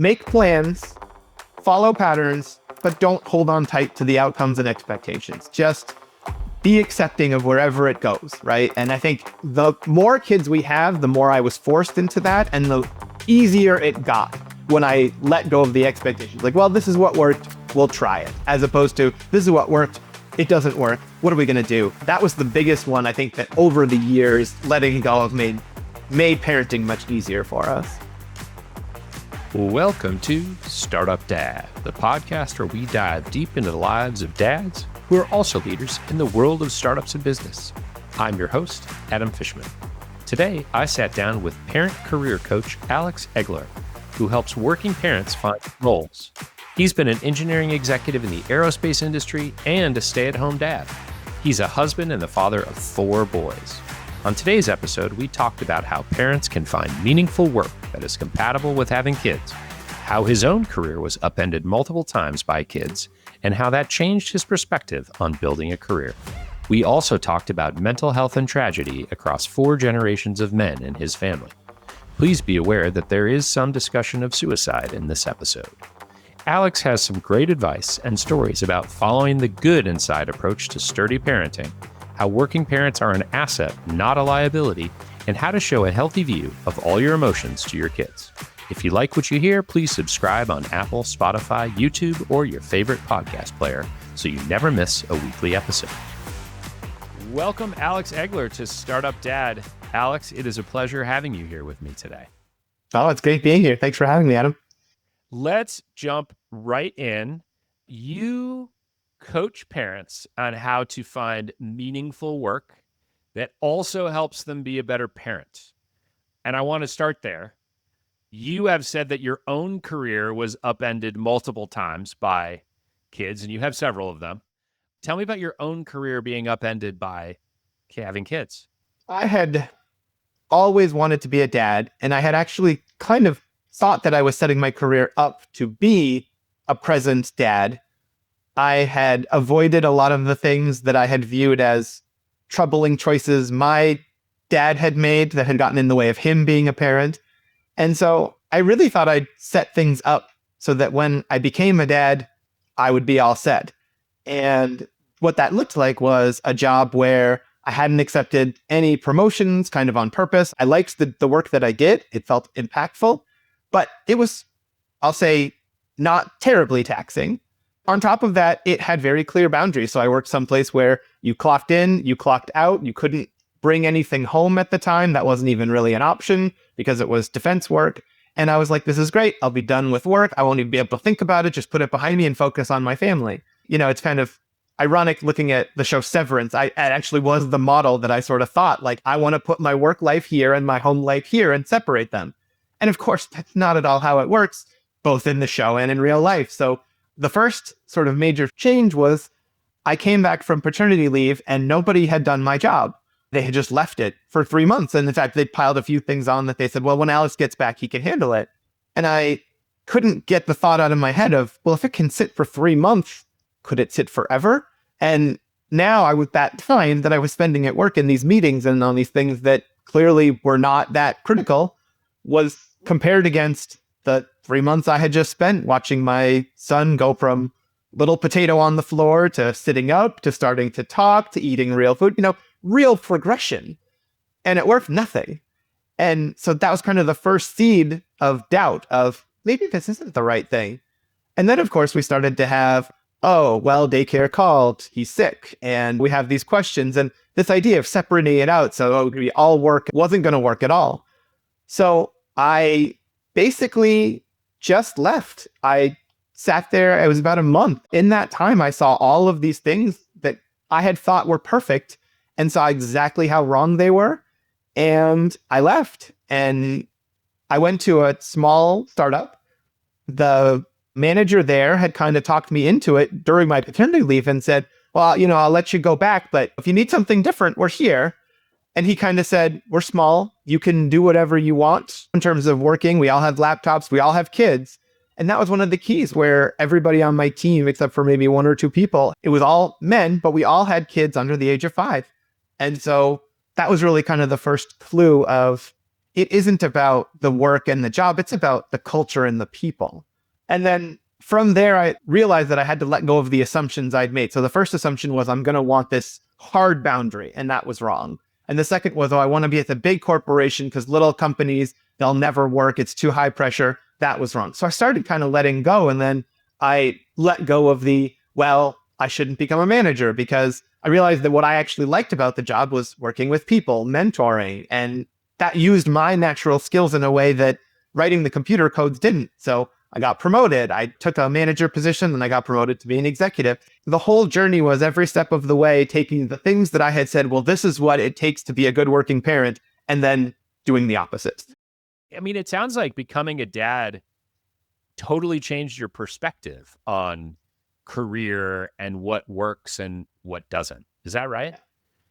make plans, follow patterns, but don't hold on tight to the outcomes and expectations. Just be accepting of wherever it goes, right? And I think the more kids we have, the more I was forced into that, and the easier it got when I let go of the expectations. Like, well, this is what worked, we'll try it. As opposed to, this is what worked, it doesn't work, what are we gonna do? That was the biggest one, I think, that over the years, letting go of made parenting much easier for us. Welcome to Startup Dad, the podcast where we dive deep into the lives of dads who are also leaders in the world of startups and business. I'm your host, Adam Fishman. Today, I sat down with parent career coach Alex Egeler, who helps working parents find roles. He's been an engineering executive in the aerospace industry and a stay-at-home dad. He's a husband and the father of 4 boys. On today's episode, we talked about how parents can find meaningful work that is compatible with having kids, how his own career was upended multiple times by kids, and how that changed his perspective on building a career. We also talked about mental health and tragedy across 4 generations of men in his family. Please be aware that there is some discussion of suicide in this episode. Alex has some great advice and stories about following the good inside approach to sturdy parenting, how working parents are an asset, not a liability, and how to show a healthy view of all your emotions to your kids. If you like what you hear, please subscribe on Apple, Spotify, YouTube, or your favorite podcast player so you never miss a weekly episode. Welcome, Alex Egeler, to Startup Dad. Alex, it is a pleasure having you here with me today. Oh, it's great being here. Thanks for having me, Adam. Let's jump right in. You coach parents on how to find meaningful work that also helps them be a better parent. And I want to start there. You have said that your own career was upended multiple times by kids, and you have several of them. Tell me about your own career being upended by having kids. I had always wanted to be a dad, and I had actually kind of thought that I was setting my career up to be a present dad. I had avoided a lot of the things that I had viewed as troubling choices my dad had made that had gotten in the way of him being a parent. And so I really thought I'd set things up so that when I became a dad, I would be all set. And what that looked like was a job where I hadn't accepted any promotions kind of on purpose. I liked the work that I did. It felt impactful, but it was, I'll say, not terribly taxing. On top of that, it had very clear boundaries. So I worked someplace where you clocked in, you clocked out, you couldn't bring anything home at the time. That wasn't even really an option because it was defense work. And I was like, this is great. I'll be done with work. I won't even be able to think about it. Just put it behind me and focus on my family. You know, it's kind of ironic looking at the show Severance. It actually was the model that I sort of thought, like, I want to put my work life here and my home life here and separate them. And of course, that's not at all how it works, both in the show and in real life. So the first sort of major change was I came back from paternity leave and nobody had done my job. They had just left it for 3 months. And in fact, they'd piled a few things on that they said, well, when Alex gets back, he can handle it. And I couldn't get the thought out of my head of, well, if it can sit for 3 months, could it sit forever? And now I was that time that I was spending at work in these meetings and on these things that clearly were not that critical was compared against the 3 months I had just spent watching my son go from little potato on the floor to sitting up to starting to talk to eating real food, real progression. And it worked nothing. And so that was kind of the first seed of doubt of maybe this isn't the right thing. And then, of course, we started to have, oh, well, daycare called, he's sick. And we have these questions and this idea of separating it out. So we all work wasn't going to work at all. So I basically just left. I sat there. It was about a month. In that time, I saw all of these things that I had thought were perfect and saw exactly how wrong they were. And I left and I went to a small startup. The manager there had kind of talked me into it during my paternity leave and said, well, I'll let you go back, but if you need something different, we're here. And he kind of said, we're small. You can do whatever you want in terms of working. We all have laptops. We all have kids. And that was one of the keys where everybody on my team, except for maybe 1 or 2 people, it was all men, but we all had kids under the age of 5. And so that was really kind of the first clue of, it isn't about the work and the job, it's about the culture and the people. And then from there, I realized that I had to let go of the assumptions I'd made. So the first assumption was I'm going to want this hard boundary, and that was wrong. And the second was, oh, I want to be at the big corporation because little companies, they'll never work. It's too high pressure. That was wrong. So I started kind of letting go. And then I let go of well, I shouldn't become a manager, because I realized that what I actually liked about the job was working with people, mentoring, and that used my natural skills in a way that writing the computer codes didn't. So I got promoted. I took a manager position and I got promoted to be an executive. The whole journey was every step of the way taking the things that I had said, well, this is what it takes to be a good working parent, and then doing the opposite. I mean, it sounds like becoming a dad totally changed your perspective on career and what works and what doesn't. Is that right?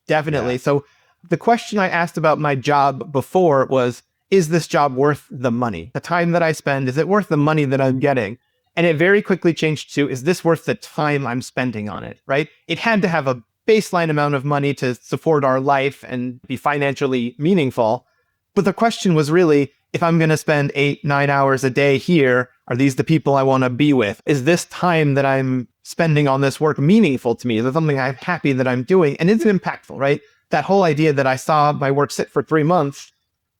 Definitely. Yeah. So the question I asked about my job before was, is this job worth the money? The time that I spend, is it worth the money that I'm getting? And it very quickly changed to, is this worth the time I'm spending on it, right? It had to have a baseline amount of money to support our life and be financially meaningful. But the question was really, if I'm going to spend 8-9 hours a day here, are these the people I want to be with? Is this time that I'm spending on this work meaningful to me? Is it something I'm happy that I'm doing? And is it impactful, right? That whole idea that I saw my work sit for 3 months,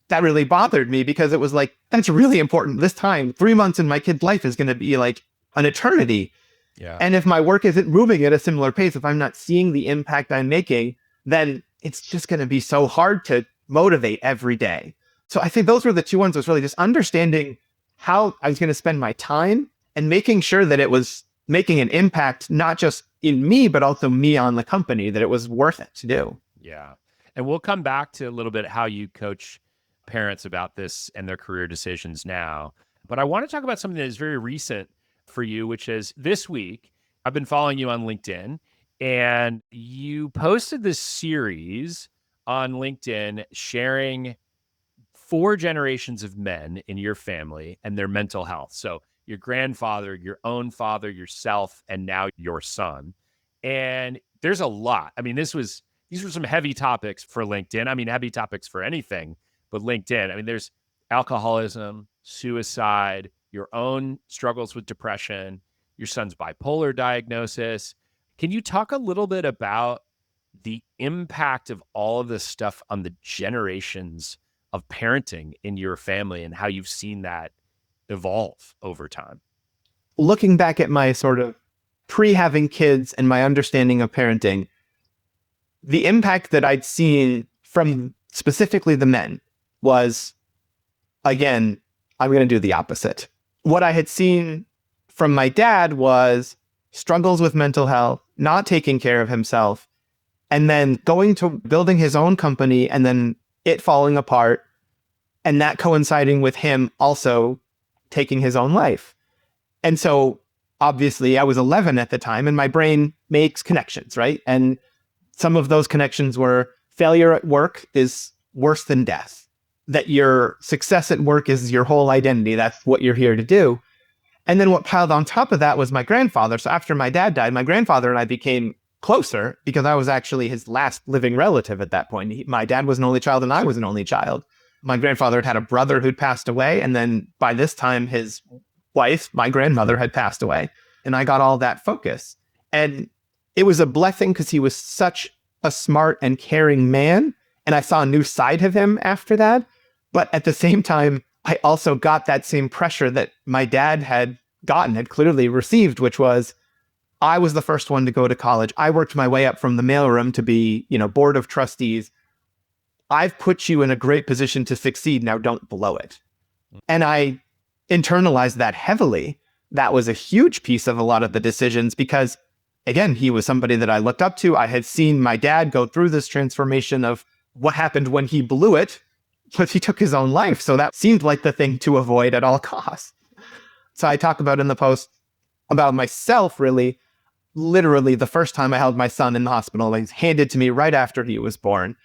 that really bothered me, because it was like, that's really important. This time, 3 months in my kid's life is going to be like an eternity. Yeah. And if my work isn't moving at a similar pace, if I'm not seeing the impact I'm making, then it's just going to be so hard to motivate every day. So I think those were the two ones, was really just understanding how I was going to spend my time and making sure that it was making an impact, not just in me, but also me on the company, that it was worth it to do. Yeah. And we'll come back to a little bit how you coach parents about this and their career decisions now. But I want to talk about something that is very recent for you, which is this week, I've been following you on LinkedIn, and you posted this series on LinkedIn sharing 4 generations of men in your family and their mental health. So your grandfather, your own father, yourself, and now your son. And there's a lot. I mean, these were some heavy topics for LinkedIn. I mean, heavy topics for anything, but LinkedIn. I mean, there's alcoholism, suicide, your own struggles with depression, your son's bipolar diagnosis. Can you talk a little bit about the impact of all of this stuff on the generations of parenting in your family and how you've seen that evolve over time? Looking back at my sort of pre-having kids and my understanding of parenting, the impact that I'd seen from specifically the men was, again, I'm going to do the opposite. What I had seen from my dad was struggles with mental health, not taking care of himself, and then going to building his own company and then it falling apart, and that coinciding with him also taking his own life. And so obviously I was 11 at the time, and my brain makes connections, right? And some of those connections were failure at work is worse than death, that your success at work is your whole identity. That's what you're here to do. And then what piled on top of that was my grandfather. So after my dad died, my grandfather and I became closer because I was actually his last living relative at that point. My dad was an only child and I was an only child. My grandfather had had a brother who'd passed away. And then by this time, his wife, my grandmother, had passed away. And I got all that focus. And it was a blessing because he was such a smart and caring man. And I saw a new side of him after that. But at the same time, I also got that same pressure that my dad had clearly received, which was, I was the first one to go to college. I worked my way up from the mailroom to be, board of trustees. I've put you in a great position to succeed. Now don't blow it. And I internalized that heavily. That was a huge piece of a lot of the decisions because, again, he was somebody that I looked up to. I had seen my dad go through this transformation of what happened when he blew it, but he took his own life. So that seemed like the thing to avoid at all costs. So I talk about in the post about myself, really, literally the first time I held my son in the hospital, he was handed to me right after he was born.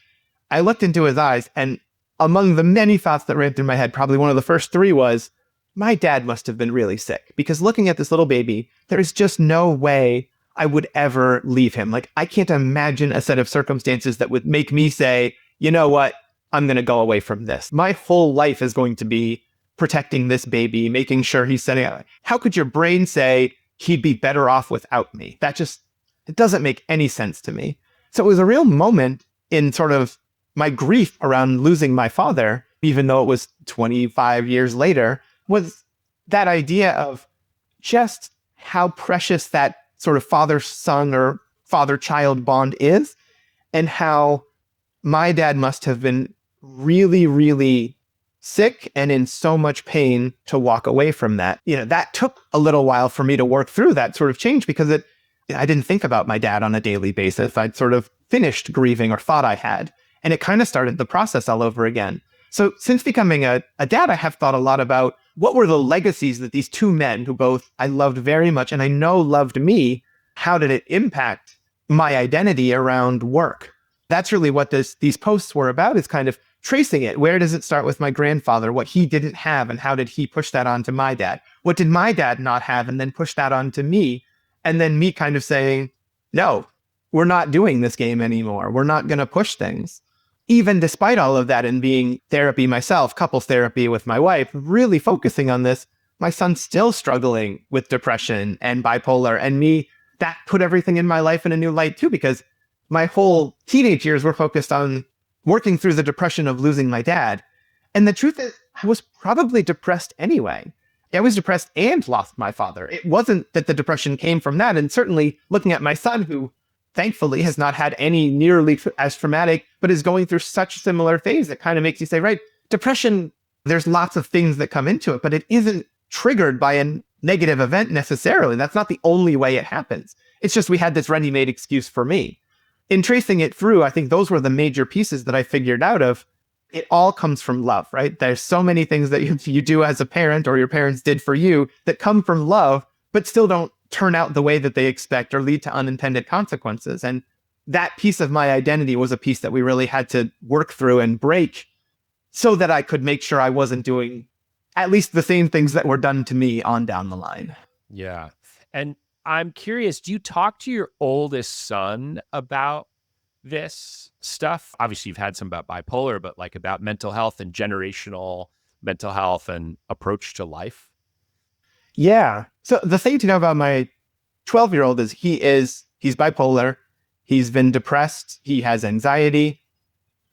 I looked into his eyes, and among the many thoughts that ran through my head, probably one of the first 3 was, my dad must have been really sick, because looking at this little baby, there is just no way I would ever leave him. Like, I can't imagine a set of circumstances that would make me say, you know what, I'm going to go away from this. My whole life is going to be protecting this baby, making sure he's setting out. How could your brain say he'd be better off without me? It doesn't make any sense to me. So it was a real moment in sort of my grief around losing my father, even though it was 25 years later, was that idea of just how precious that sort of father-son or father-child bond is, and how my dad must have been really, really sick and in so much pain to walk away from that. That took a little while for me to work through that sort of change, because I didn't think about my dad on a daily basis. I'd sort of finished grieving, or thought I had, and it kind of started the process all over again. So since becoming a dad, I have thought a lot about what were the legacies that these two men, who both I loved very much and I know loved me, how did it impact my identity around work? That's really what these posts were about, is kind of tracing it. Where does it start with my grandfather, what he didn't have, and how did he push that onto my dad? What did my dad not have, and then push that onto me? And then me kind of saying, no, we're not doing this game anymore. We're not going to push things. Even despite all of that, and being therapy myself, couples therapy with my wife, really focusing on this, my son's still struggling with depression and bipolar, and me, that put everything in my life in a new light too, because my whole teenage years were focused on working through the depression of losing my dad. And the truth is, I was probably depressed anyway. I was depressed and lost my father. It wasn't that the depression came from that. And certainly looking at my son, who thankfully has not had any nearly as traumatic, but is going through such a similar phase, it kind of makes you say, right, depression, there's lots of things that come into it, but it isn't triggered by a negative event necessarily. That's not the only way it happens. It's just we had this ready-made excuse for me. In tracing it through, I think those were the major pieces that I figured out of. It all comes from love, right? There's so many things that you do as a parent, or your parents did for you, that come from love, but still don't turn out the way that they expect or lead to unintended consequences. And that piece of my identity was a piece that we really had to work through and break, so that I could make sure I wasn't doing at least the same things that were done to me on down the line. Yeah. And I'm curious, do you talk to your oldest son about this stuff? Obviously, you've had some about bipolar, but like about mental health and generational mental health and approach to life? Yeah. So the thing to know about my 12-year-old is he's bipolar. He's been depressed. He has anxiety.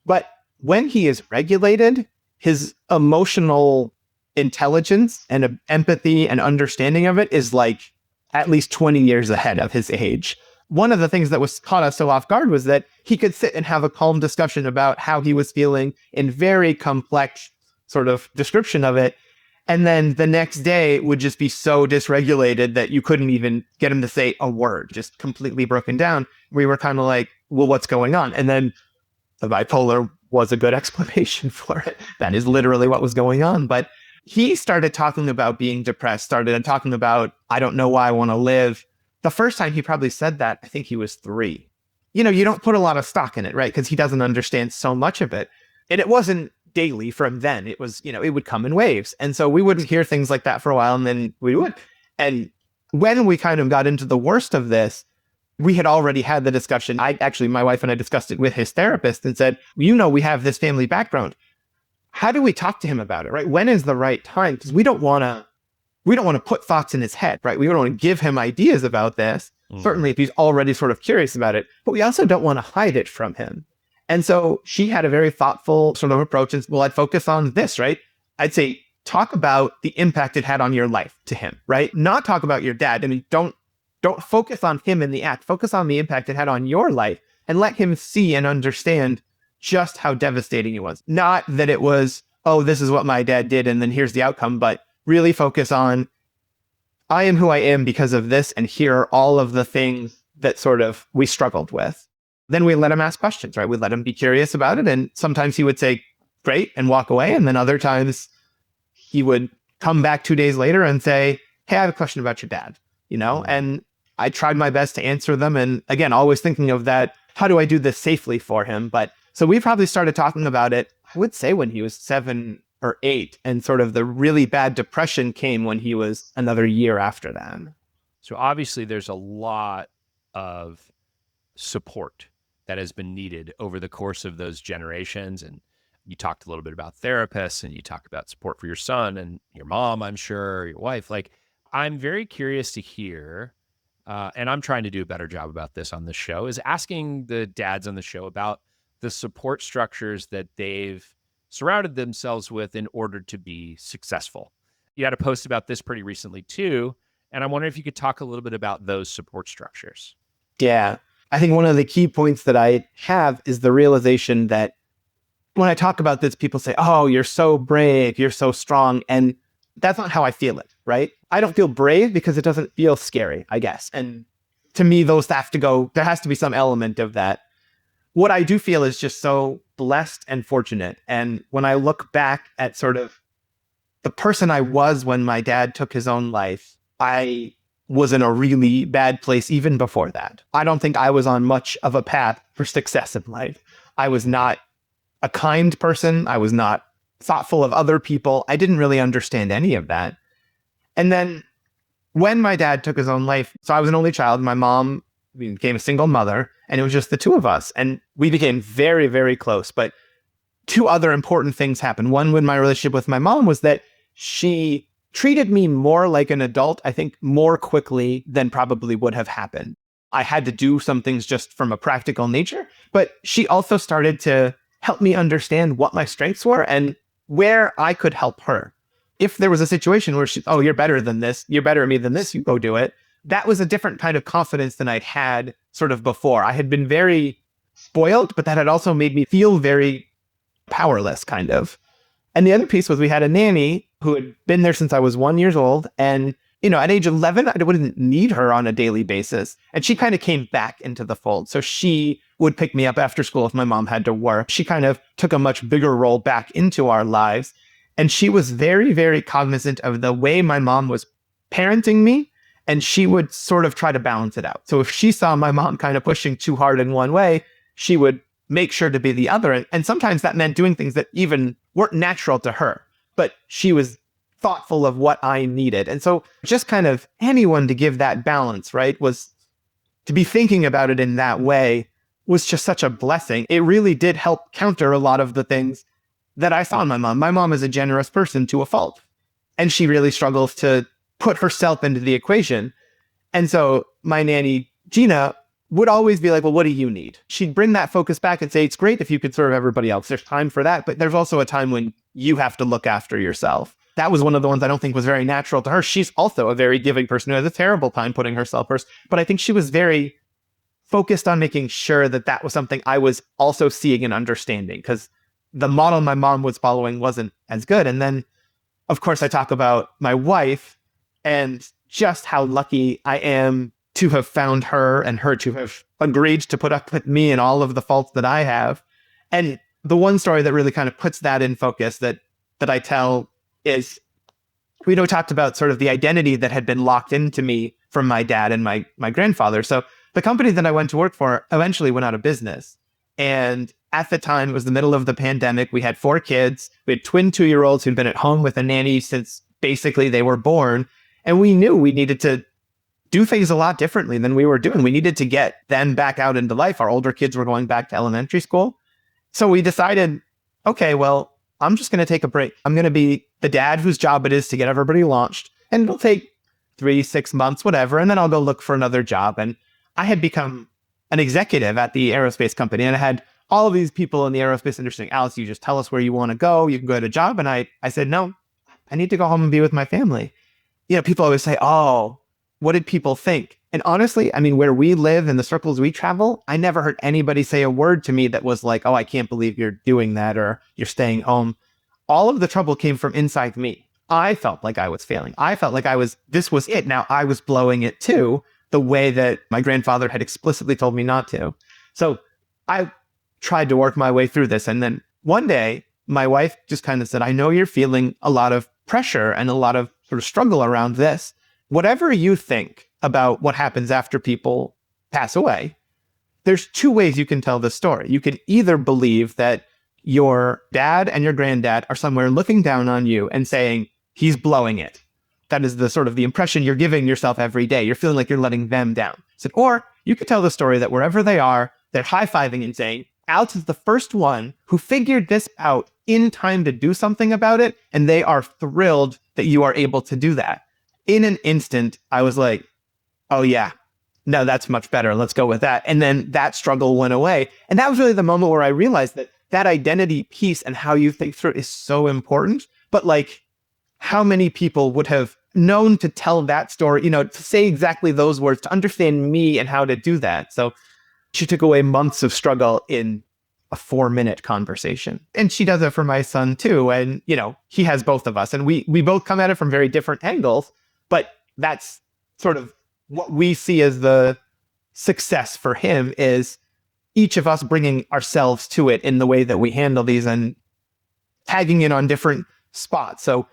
But when he is regulated, his emotional intelligence and empathy and understanding of it is like at least 20 years ahead of his age. One of the things that was caught us so off guard was that he could sit and have a calm discussion about how he was feeling in very complex sort of description of it. And then the next day would just be so dysregulated that you couldn't even get him to say a word, just completely broken down. We were kind of like, well, what's going on? And then the bipolar was a good explanation for it. That is literally what was going on. But he started talking about being depressed, started talking about, I don't know why I want to live. The first time he probably said that, I think he was 3. You don't put a lot of stock in it, right? Because he doesn't understand so much of it. And it wasn't daily from then. It was, it would come in waves. And so we wouldn't hear things like that for a while, and then we would. And when we kind of got into the worst of this, we had already had the discussion. My wife and I discussed it with his therapist and said, we have this family background. How do we talk to him about it, right? When is the right time? Because we don't want to put thoughts in his head, right? We don't want to give him ideas about this, certainly if he's already sort of curious about it, but we also don't want to hide it from him. And so she had a very thoughtful sort of approach. And well, I'd focus on this, right? I'd say, talk about the impact it had on your life to him, right? Not talk about your dad. I mean, don't focus on him in the act. Focus on the impact it had on your life, and let him see and understand just how devastating it was. Not that it was, oh, this is what my dad did, and then here's the outcome, but really focus on, I am who I am because of this, and here are all of the things that sort of we struggled with. Then we let him ask questions, right? We let him be curious about it, and sometimes he would say, great, and walk away, and then other times he would come back 2 days later and say, hey, I have a question about your dad, and I tried my best to answer them, and again, always thinking of that, how do I do this safely for him? But so we probably started talking about it, I would say when he was 7 or 8, and sort of the really bad depression came when he was another year after that. So obviously there's a lot of support that has been needed over the course of those generations. And You talked a little bit about therapists and you talk about support for your son and your mom, I'm sure, your wife. Like, I'm very curious to hear, and I'm trying to do a better job about this on this show, is asking the dads on the show about the support structures that they've surrounded themselves with in order to be successful. You had a post about this pretty recently too, and I'm wondering if you could talk a little bit about those support structures. Yeah. I think one of the key points that I have is the realization that when I talk about this, people say, oh, you're so brave, you're so strong. And that's not how I feel it, right? I don't feel brave because it doesn't feel scary, I guess. And to me, those have to go, there has to be some element of that. What I do feel is just so blessed and fortunate. And when I look back at sort of the person I was when my dad took his own life, I was in a really bad place even before that. I don't think I was on much of a path for success in life. I was not a kind person. I was not thoughtful of other people. I didn't really understand any of that. And then when my dad took his own life, so I was an only child. My mom became a single mother, and it was just the two of us. And we became very, very close. But two other important things happened. One, with my relationship with my mom, was that she treated me more like an adult, I think, more quickly than probably would have happened. I had to do some things just from a practical nature, but she also started to help me understand what my strengths were and where I could help her. If there was a situation where she, oh, you're better than this, you're better at me than this, you go do it. That was a different kind of confidence than I'd had sort of before. I had been very spoiled, but that had also made me feel very powerless, kind of. And the other piece was we had a nanny who had been there since I was 1 year old. And, at age 11, I wouldn't need her on a daily basis. And she kind of came back into the fold. So she would pick me up after school if my mom had to work. She kind of took a much bigger role back into our lives. And she was very, very cognizant of the way my mom was parenting me. And she would sort of try to balance it out. So if she saw my mom kind of pushing too hard in one way, she would make sure to be the other. And sometimes that meant doing things that even weren't natural to her, but she was thoughtful of what I needed. And so just kind of anyone to give that balance, right, was to be thinking about it in that way was just such a blessing. It really did help counter a lot of the things that I saw in my mom. My mom is a generous person to a fault, and she really struggles to put herself into the equation. And so my nanny, Gina, would always be like, well, what do you need? She'd bring that focus back and say, it's great if you could serve everybody else. There's time for that. But there's also a time when you have to look after yourself. That was one of the ones I don't think was very natural to her. She's also a very giving person who has a terrible time putting herself first. But I think she was very focused on making sure that that was something I was also seeing and understanding, because the model my mom was following wasn't as good. And then, of course, I talk about my wife and just how lucky I am to have found her and her to have agreed to put up with me and all of the faults that I have. And the one story that really kind of puts that in focus that I tell is, we talked about sort of the identity that had been locked into me from my dad and my grandfather. So the company that I went to work for eventually went out of business. And at the time, it was the middle of the pandemic. We had 4 kids. We had twin 2-year-olds who'd been at home with a nanny since basically they were born. And we knew we needed to do things a lot differently than we were doing. We needed to get them back out into life. Our older kids were going back to elementary school. So we decided, okay, well, I'm just going to take a break. I'm going to be the dad whose job it is to get everybody launched. And it'll take 3-6 months, whatever. And then I'll go look for another job. And I had become an executive at the aerospace company. And I had all of these people in the aerospace industry saying, Alex, you just tell us where you want to go. You can go to a job. And I said, no, I need to go home and be with my family. People always say, oh, what did people think? And honestly, I mean, where we live and the circles we travel, I never heard anybody say a word to me that was like, oh, I can't believe you're doing that or you're staying home. All of the trouble came from inside me. I felt like I was failing. I felt like this was it. Now I was blowing it too, the way that my grandfather had explicitly told me not to. So I tried to work my way through this. And then one day, my wife just kind of said, I know you're feeling a lot of pressure and a lot of sort of struggle around this. Whatever you think about what happens after people pass away, there's 2 ways you can tell the story. You could either believe that your dad and your granddad are somewhere looking down on you and saying, he's blowing it. That is the sort of the impression you're giving yourself every day. You're feeling like you're letting them down. Or you could tell the story that wherever they are, they're high-fiving and saying, Alex is the first one who figured this out in time to do something about it, and they are thrilled that you are able to do that. In an instant, I was like, oh yeah, no, that's much better. Let's go with that. And then that struggle went away. And that was really the moment where I realized that that identity piece and how you think through it is so important. But like, how many people would have known to tell that story, to say exactly those words, to understand me and how to do that? So she took away months of struggle in a 4-minute conversation. And she does it for my son too. And, he has both of us, and we both come at it from very different angles, but that's sort of what we see as the success for him, is each of us bringing ourselves to it in the way that we handle these and tagging in on different spots. So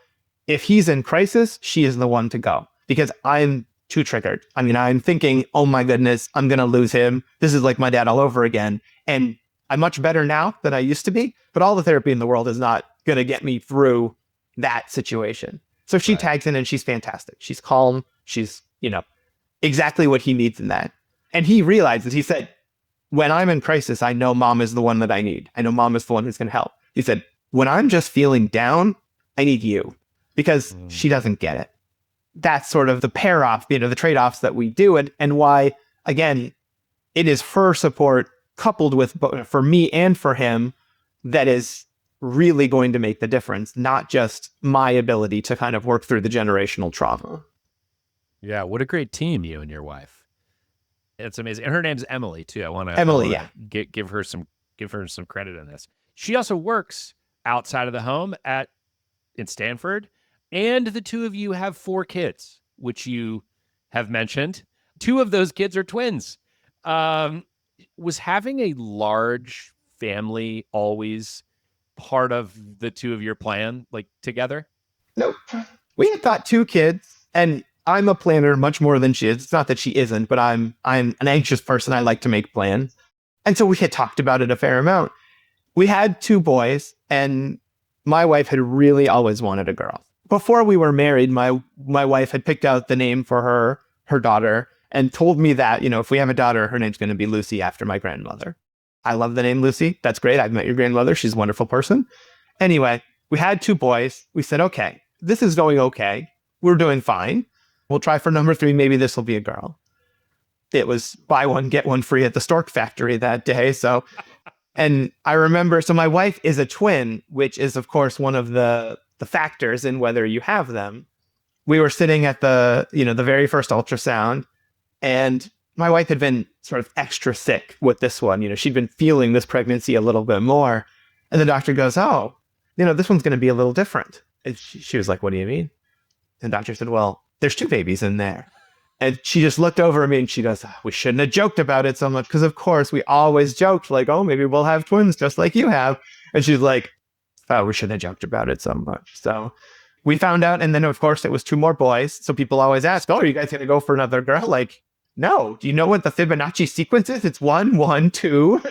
if he's in crisis, she is the one to go, because I'm too triggered. I mean, I'm thinking, oh my goodness, I'm going to lose him. This is like my dad all over again. And I'm much better now than I used to be, but all the therapy in the world is not going to get me through that situation. So she tags in and she's fantastic. She's calm. She's, exactly what he needs in that. And he realizes, he said, when I'm in crisis, I know mom is the one that I need. I know mom is the one who's going to help. He said, when I'm just feeling down, I need you, because she doesn't get it. That's sort of the pair off, the trade-offs that we do, and why, again, it is her support coupled with, for me and for him, that is really going to make the difference, not just my ability to kind of work through the generational trauma. Yeah, what a great team, you and your wife. It's amazing. And her name's Emily too. I want to give her some credit in this. She also works outside of the home in Stanford, and the two of you have 4 kids, which you have mentioned. 2 of those kids are twins. Was having a large family always part of the two of your plan, like together? Nope. We had got 2 kids, and I'm a planner much more than she is. It's not that she isn't, but I'm an anxious person. I like to make plans. And so we had talked about it a fair amount. We had 2 boys, and my wife had really always wanted a girl. Before we were married, my wife had picked out the name for her daughter and told me that, if we have a daughter, her name's going to be Lucy, after my grandmother. I love the name Lucy. That's great. I've met your grandmother. She's a wonderful person. Anyway, we had 2 boys. We said, okay, this is going okay. We're doing fine. We'll try for number 3. Maybe this will be a girl. It was buy one, get one free at the Stork factory that day. So, and I remember, so my wife is a twin, which is, of course, one of the factors in whether you have them. We were sitting at the very first ultrasound, and my wife had been sort of extra sick with this one. She'd been feeling this pregnancy a little bit more. And the doctor goes, oh, this one's going to be a little different. And she was like, what do you mean? And the doctor said, well, there's 2 babies in there. And she just looked over at me and she goes, we shouldn't have joked about it so much, because of course we always joked like, oh, maybe we'll have twins just like you have. And she's like, oh, we shouldn't have joked about it so much. So we found out. And then of course it was 2 more boys. So people always ask, oh, are you guys going to go for another girl? Like, no. Do you know what the Fibonacci sequence is? It's 1, 1, 2,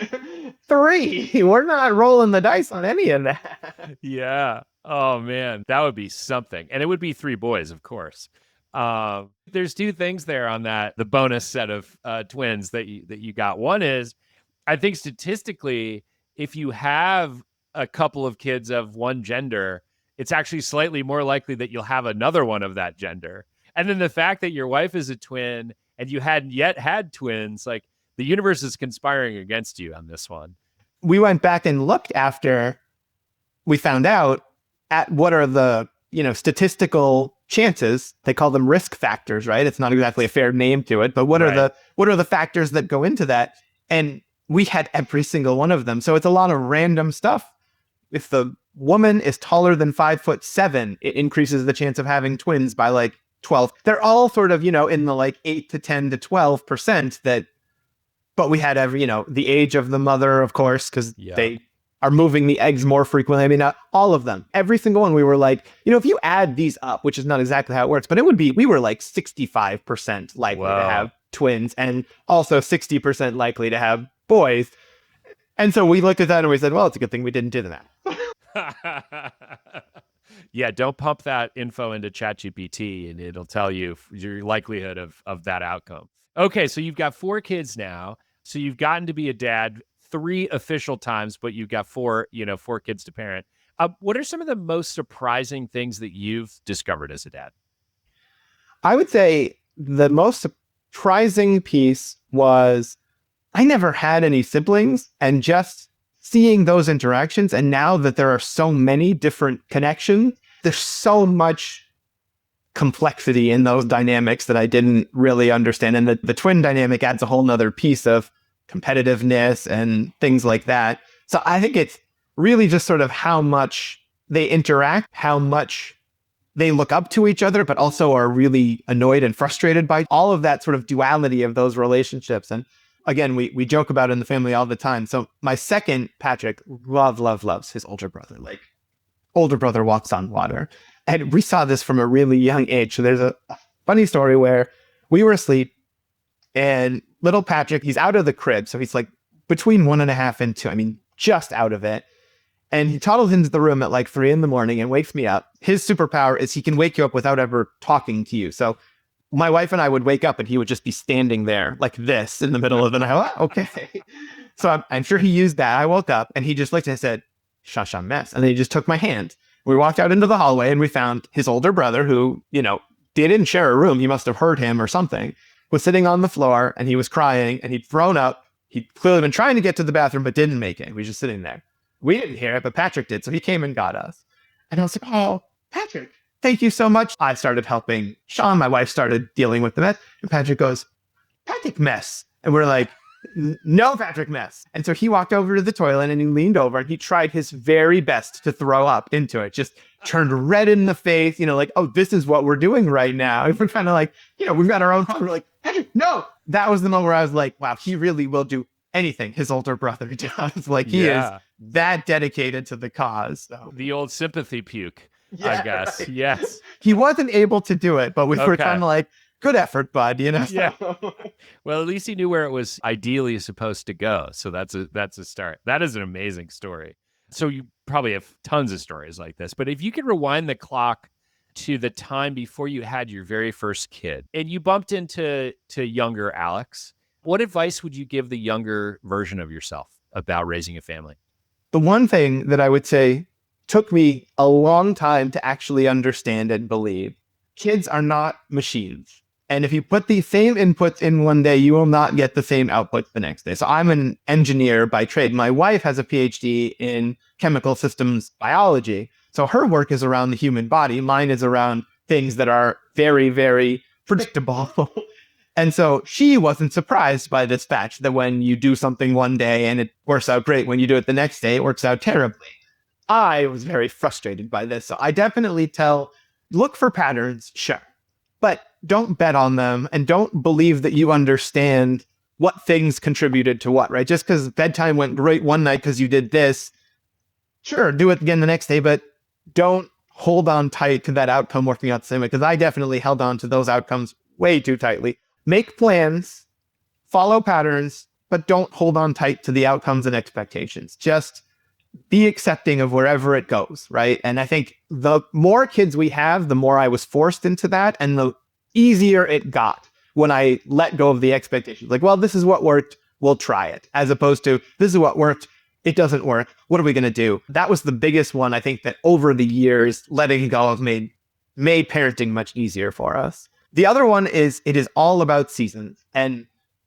3. We're not rolling the dice on any of that. Yeah. Oh man, that would be something. And it would be 3 boys, of course. There's 2 things there on the bonus set of twins that you got. One is, I think statistically, if you have a couple of kids of one gender, it's actually slightly more likely that you'll have another one of that gender. And then the fact that your wife is a twin and you hadn't yet had twins, like, the universe is conspiring against you on this one. We went back and looked after we found out at what are the, statistical chances. They call them risk factors, right? It's not exactly a fair name to it, but what are the factors that go into that? And we had every single one of them. So it's a lot of random stuff. If the woman is taller than 5'7", it increases the chance of having twins by like 12. They're all sort of, in the like 8 to 10 to 12% that, but we had every, the age of the mother, of course, because they are moving the eggs more frequently. I mean, not all of them, every single one. We were like, if you add these up, which is not exactly how it works, but we were like 65% likely to have twins and also 60% likely to have boys. And so we looked at that and we said, well, it's a good thing we didn't do that. Yeah, don't pump that info into ChatGPT and it'll tell you your likelihood of that outcome. Okay, so you've got 4 kids now. So you've gotten to be a dad 3 official times, but you've got 4, 4 kids to parent. What are some of the most surprising things that you've discovered as a dad? I would say the most surprising piece was I never had any siblings, and just seeing those interactions. And now that there are so many different connections, there's so much complexity in those dynamics that I didn't really understand. And the twin dynamic adds a whole nother piece of competitiveness and things like that. So I think it's really just sort of how much they interact, how much they look up to each other, but also are really annoyed and frustrated by all of that sort of duality of those relationships. And again, we joke about it in the family all the time. So my second, Patrick, loves his older brother. Like, older brother walks on water. And we saw this from a really young age. So there's a funny story where we were asleep and little Patrick, he's out of the crib. So he's like between 1.5 and 2. I mean, just out of it. And he toddles into the room at like 3 a.m. and wakes me up. His superpower is he can wake you up without ever talking to you. So my wife and I would wake up and he would just be standing there like this in the middle of the night. Oh, okay. So I'm sure he used that. I woke up and he just looked and said, "Shasha mess." And then he just took my hand. We walked out into the hallway and we found his older brother who, didn't share a room. He must have heard him or something, was sitting on the floor and he was crying and he'd thrown up. He'd clearly been trying to get to the bathroom, but didn't make it. He was just sitting there. We didn't hear it, but Patrick did. So he came and got us. And I was like, "Oh, Patrick, thank you so much." I started helping Sean. My wife started dealing with the mess. And Patrick goes, "Patrick mess." And we're like, "No, Patrick mess." And so he walked over to the toilet and he leaned over and he tried his very best to throw up into it. Just turned red in the face, like, "Oh, this is what we're doing right now." We're kind of like, we've got our own fun. We're like, "Patrick, no." That was the moment where I was like, wow, he really will do anything his older brother does. Like, he is that dedicated to the cause. So. The old sympathy puke, I guess. Right. Yes. He wasn't able to do it, but we were kind of like, "Good effort, bud," Yeah. Well, at least he knew where it was ideally supposed to go. So that's a start. That is an amazing story. So you probably have tons of stories like this, but if you could rewind the clock to the time before you had your very first kid and you bumped into younger Alex, what advice would you give the younger version of yourself about raising a family? The one thing that I would say took me a long time to actually understand and believe: kids are not machines. And if you put the same inputs in one day, you will not get the same output the next day. So I'm an engineer by trade. My wife has a PhD in chemical systems biology. So her work is around the human body. Mine is around things that are very, very predictable. And so she wasn't surprised by this fact that when you do something one day and it works out great, when you do it the next day, it works out terribly. I was very frustrated by this. So I definitely look for patterns, sure, but don't bet on them and don't believe that you understand what things contributed to what, right? Just because bedtime went great one night because you did this, sure, do it again the next day, but don't hold on tight to that outcome working out the same way, because I definitely held on to those outcomes way too tightly. Make plans, follow patterns, but don't hold on tight to the outcomes and expectations. Just be accepting of wherever it goes, right? And I think the more kids we have, the more I was forced into that, and the easier it got when I let go of the expectations. Like, well, this is what worked, we'll try it, as opposed to this is what worked, it doesn't work, what are we going to do? That was the biggest one, I think, that over the years, letting go of made parenting much easier for us. The other one is it is all about seasons, and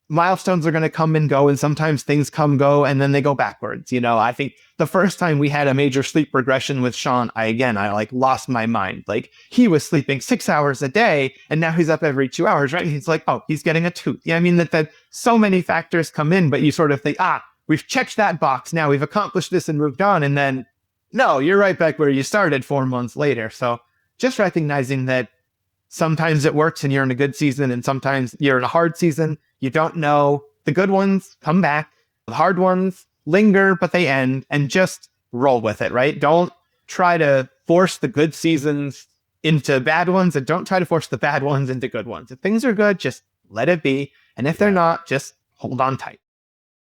milestones are going to come and go, and sometimes things go and then they go backwards. I think the first time we had a major sleep regression with Sean, I like lost my mind. Like, he was sleeping 6 hours a day and now he's up every 2 hours, right? And he's like, "Oh, he's getting a tooth." Yeah, I mean that so many factors come in, but you sort of think, we've checked that box. Now we've accomplished this and moved on. And then, no, you're right back where you started 4 months later. So just recognizing that sometimes it works and you're in a good season, and sometimes you're in a hard season. You don't know. The good ones come back. The hard ones linger, but they end, and just roll with it, right? Don't try to force the good seasons into bad ones, and don't try to force the bad ones into good ones. If things are good, just let it be. And if they're not, just hold on tight.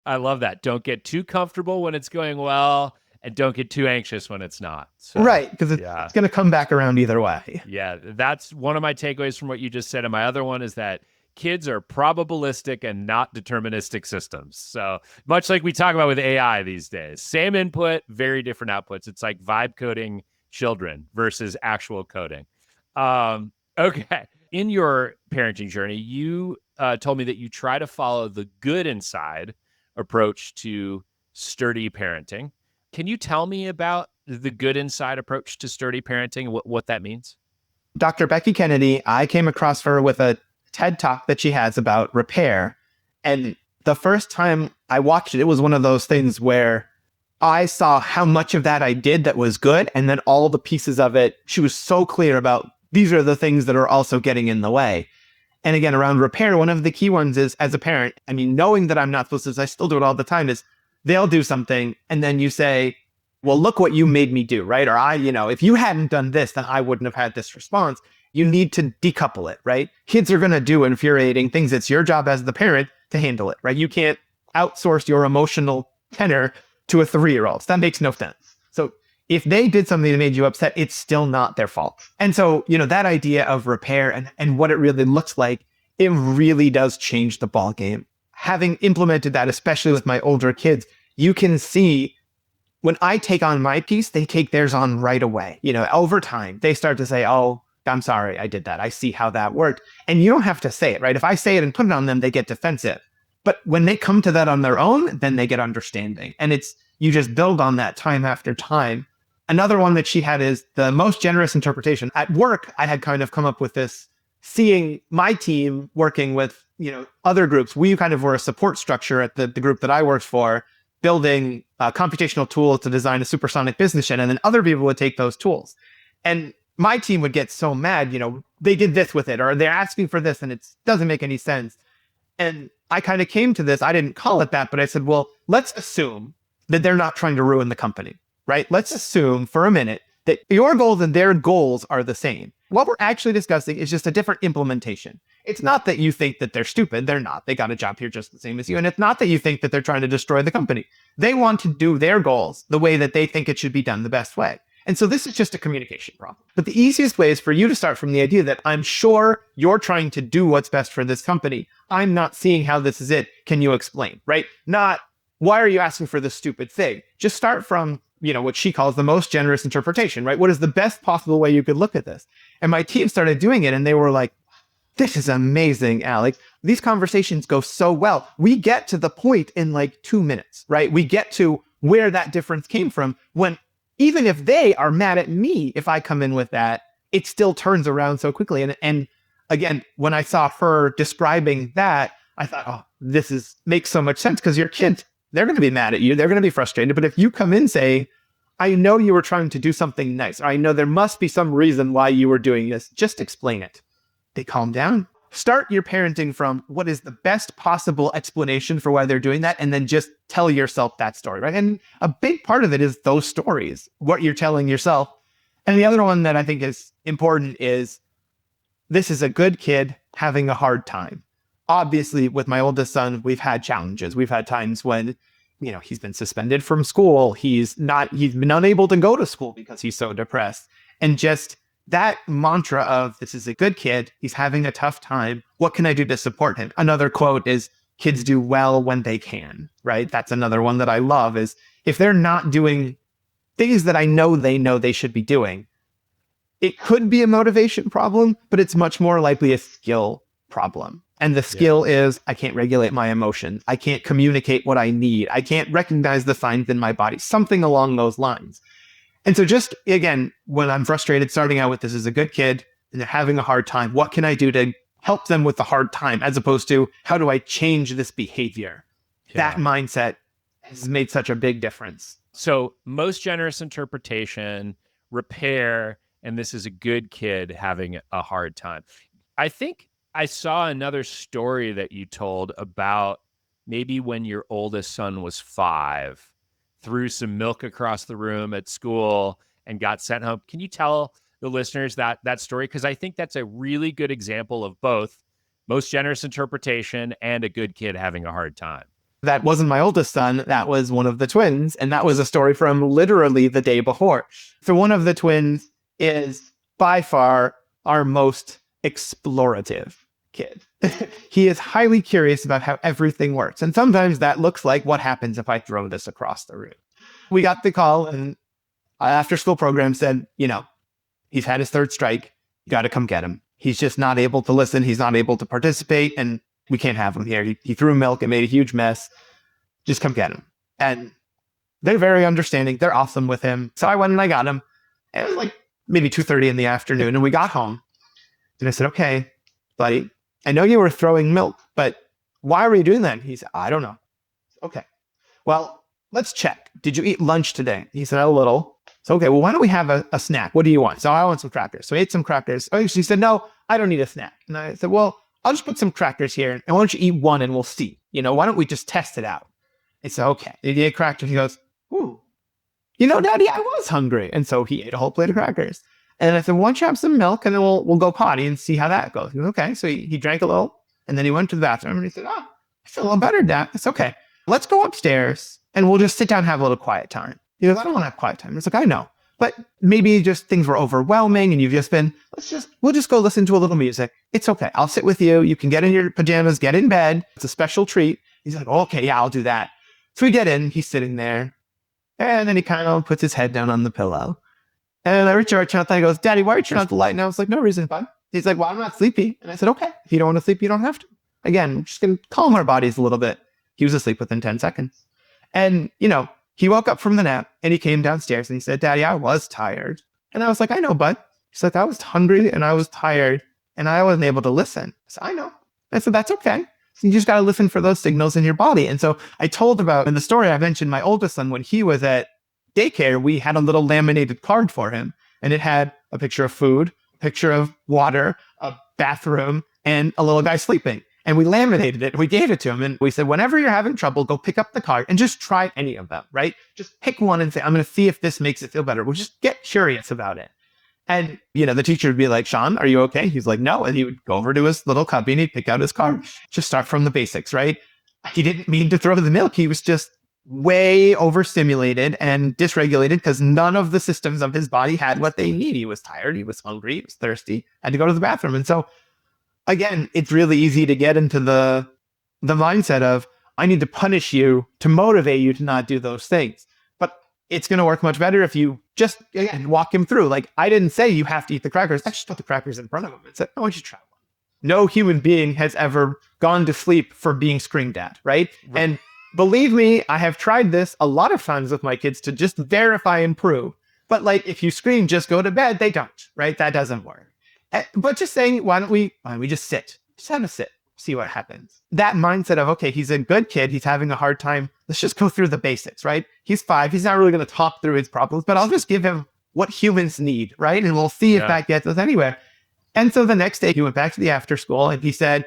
I love that. Don't get too comfortable when it's going well, and don't get too anxious when it's not. So, right, because it's going to come back around either way. Yeah, that's one of my takeaways from what you just said. And my other one is that kids are probabilistic and not deterministic systems. So much like we talk about with AI these days, same input, very different outputs. It's like vibe coding children versus actual coding. Okay. In your parenting journey, you told me that you try to follow the good inside approach to sturdy parenting. Can you tell me about the good inside approach to sturdy parenting, what that means? Dr. Becky Kennedy, I came across her with a TED talk that she has about repair. And the first time I watched it, it was one of those things where I saw how much of that I did that was good. And then all the pieces of it, she was so clear about these are the things that are also getting in the way. And again, around repair, one of the key ones is, as a parent, I mean, knowing that I'm not supposed to, I still do it all the time, is they'll do something and then you say, well, look what you made me do, right? Or if you hadn't done this, then I wouldn't have had this response. You need to decouple it, right? Kids are going to do infuriating things. It's your job as the parent to handle it, right? You can't outsource your emotional tenor to a 3-year-old. That makes no sense. So if they did something that made you upset, it's still not their fault. And so, that idea of repair and what it really looks like, it really does change the ball game. Having implemented that, especially with my older kids, you can see when I take on my piece, they take theirs on right away. Over time, they start to say, oh, I'm sorry, I did that. I see how that worked. And you don't have to say it, right? If I say it and put it on them, they get defensive. But when they come to that on their own, then they get understanding. And you just build on that time after time. Another one that she had is the most generous interpretation. At work, I had kind of come up with this, seeing my team working with, other groups. We kind of were a support structure at the group that I worked for, building computational tools to design a supersonic business jet. And then other people would take those tools. And my team would get so mad, they did this with it, or they're asking for this and it doesn't make any sense. And I kind of came to this, I didn't call it that, but I said, well, let's assume that they're not trying to ruin the company, right? Let's assume for a minute that your goals and their goals are the same. What we're actually discussing is just a different implementation. It's not that you think that they're stupid. They're not. They got a job here just the same as you. And it's not that you think that they're trying to destroy the company. They want to do their goals the way that they think it should be done, the best way. And so this is just a communication problem. But the easiest way is for you to start from the idea that I'm sure you're trying to do what's best for this company. I'm not seeing how this is it. Can you explain, right? Not, why are you asking for this stupid thing? Just start from, what she calls the most generous interpretation, right? What is the best possible way you could look at this? And my team started doing it and they were like, this is amazing, Alex. These conversations go so well. We get to the point in like 2 minutes, right? We get to where that difference came from when even if they are mad at me, if I come in with that, it still turns around so quickly. And again, when I saw her describing that, I thought, oh, makes so much sense because your kids, they're going to be mad at you. They're going to be frustrated. But if you come in saying, I know you were trying to do something nice, or I know there must be some reason why you were doing this, just explain it. They calm down. Start your parenting from what is the best possible explanation for why they're doing that, and then just tell yourself that story, right? And a big part of it is those stories, what you're telling yourself. And the other one that I think is important is this is a good kid having a hard time. Obviously, with my oldest son, we've had challenges. We've had times when, he's been suspended from school. He's been unable to go to school because he's so depressed. And just that mantra of this is a good kid, he's having a tough time. What can I do to support him? Another quote is kids do well when they can, right? That's another one that I love is if they're not doing things that I know they should be doing, it could be a motivation problem, but it's much more likely a skill problem. And the skill is I can't regulate my emotions. I can't communicate what I need. I can't recognize the signs in my body, something along those lines. And so just, again, when I'm frustrated, starting out with this is a good kid and they're having a hard time, what can I do to help them with the hard time as opposed to how do I change this behavior? Yeah. That mindset has made such a big difference. So most generous interpretation, repair, and this is a good kid having a hard time. I think I saw another story that you told about maybe when your oldest son was 5, threw some milk across the room at school and got sent home. Can you tell the listeners that story? Because I think that's a really good example of both most generous interpretation and a good kid having a hard time. That wasn't my oldest son. That was one of the twins. And that was a story from literally the day before. So one of the twins is by far our most explorative. kid. He is highly curious about how everything works. And sometimes that looks like what happens if I throw this across the room. We got the call and after school program said, he's had his third strike. You got to come get him. He's just not able to listen. He's not able to participate and we can't have him here. He threw milk and made a huge mess. Just come get him. And they're very understanding. They're awesome with him. So I went and I got him. And it was like maybe 2:30 in the afternoon and we got home. And I said, okay, buddy, I know you were throwing milk, but why were you doing that? He said, I don't know. Okay. Well, let's check. Did you eat lunch today? He said, a little. So, okay, well, why don't we have a snack? What do you want? So I want some crackers. So I ate some crackers. Oh, she said, no, I don't need a snack. And I said, well, I'll just put some crackers here. And why don't you eat one and we'll see? Why don't we just test it out? I said, okay. He ate crackers. He goes, ooh, Daddy, I was hungry. And so he ate a whole plate of crackers. And I said, why don't you have some milk and then we'll go potty and see how that goes. He goes, okay. So he drank a little and then he went to the bathroom and he said, I feel a little better, Dad. It's okay. Let's go upstairs and we'll just sit down and have a little quiet time. He goes, I don't want to have quiet time. It's like, I know. But maybe just things were overwhelming and you've just been, we'll just go listen to a little music. It's okay. I'll sit with you. You can get in your pajamas, get in bed. It's a special treat. He's like, okay, yeah, I'll do that. So we get in, he's sitting there. And then he kind of puts his head down on the pillow. And I reach out and he goes, Daddy, why are you turning out the light? And I was like, no reason, bud. He's like, well, I'm not sleepy. And I said, okay, if you don't want to sleep, you don't have to. Again, just going to calm our bodies a little bit. He was asleep within 10 seconds. And, he woke up from the nap and he came downstairs and he said, Daddy, I was tired. And I was like, I know, bud. He's like, I was hungry and I was tired and I wasn't able to listen. I said, I know. I said, that's okay. So you just got to listen for those signals in your body. And so I told about, in the story, I mentioned my oldest son, when he was at daycare, we had a little laminated card for him and it had a picture of food, a picture of water, a bathroom, and a little guy sleeping. And we laminated it. We gave it to him. And we said, whenever you're having trouble, go pick up the card and just try any of them, right? Just pick one and say, I'm going to see if this makes it feel better. We'll just get curious about it. And, the teacher would be like, Sean, are you okay? He's like, no. And he would go over to his little cubby and he'd pick out his card. Just start from the basics, right? He didn't mean to throw the milk. He was just way overstimulated and dysregulated because none of the systems of his body had what they need. He was tired. He was hungry. He was thirsty. Had to go to the bathroom. And so, again, it's really easy to get into the mindset of, I need to punish you to motivate you to not do those things. But it's going to work much better if you just, again, walk him through. Like, I didn't say you have to eat the crackers. I just put the crackers in front of him and said, oh, you should try one. No human being has ever gone to sleep for being screamed at, right? And believe me, I have tried this a lot of times with my kids to just verify and prove. But if you scream, just go to bed, they don't, right? That doesn't work. But just saying, why don't we just sit? Just have a sit, see what happens. That mindset of, okay, he's a good kid. He's having a hard time. Let's just go through the basics, right? He's 5. He's not really going to talk through his problems, but I'll just give him what humans need, right? And we'll see if that gets us anywhere. And so the next day he went back to the after school and he said,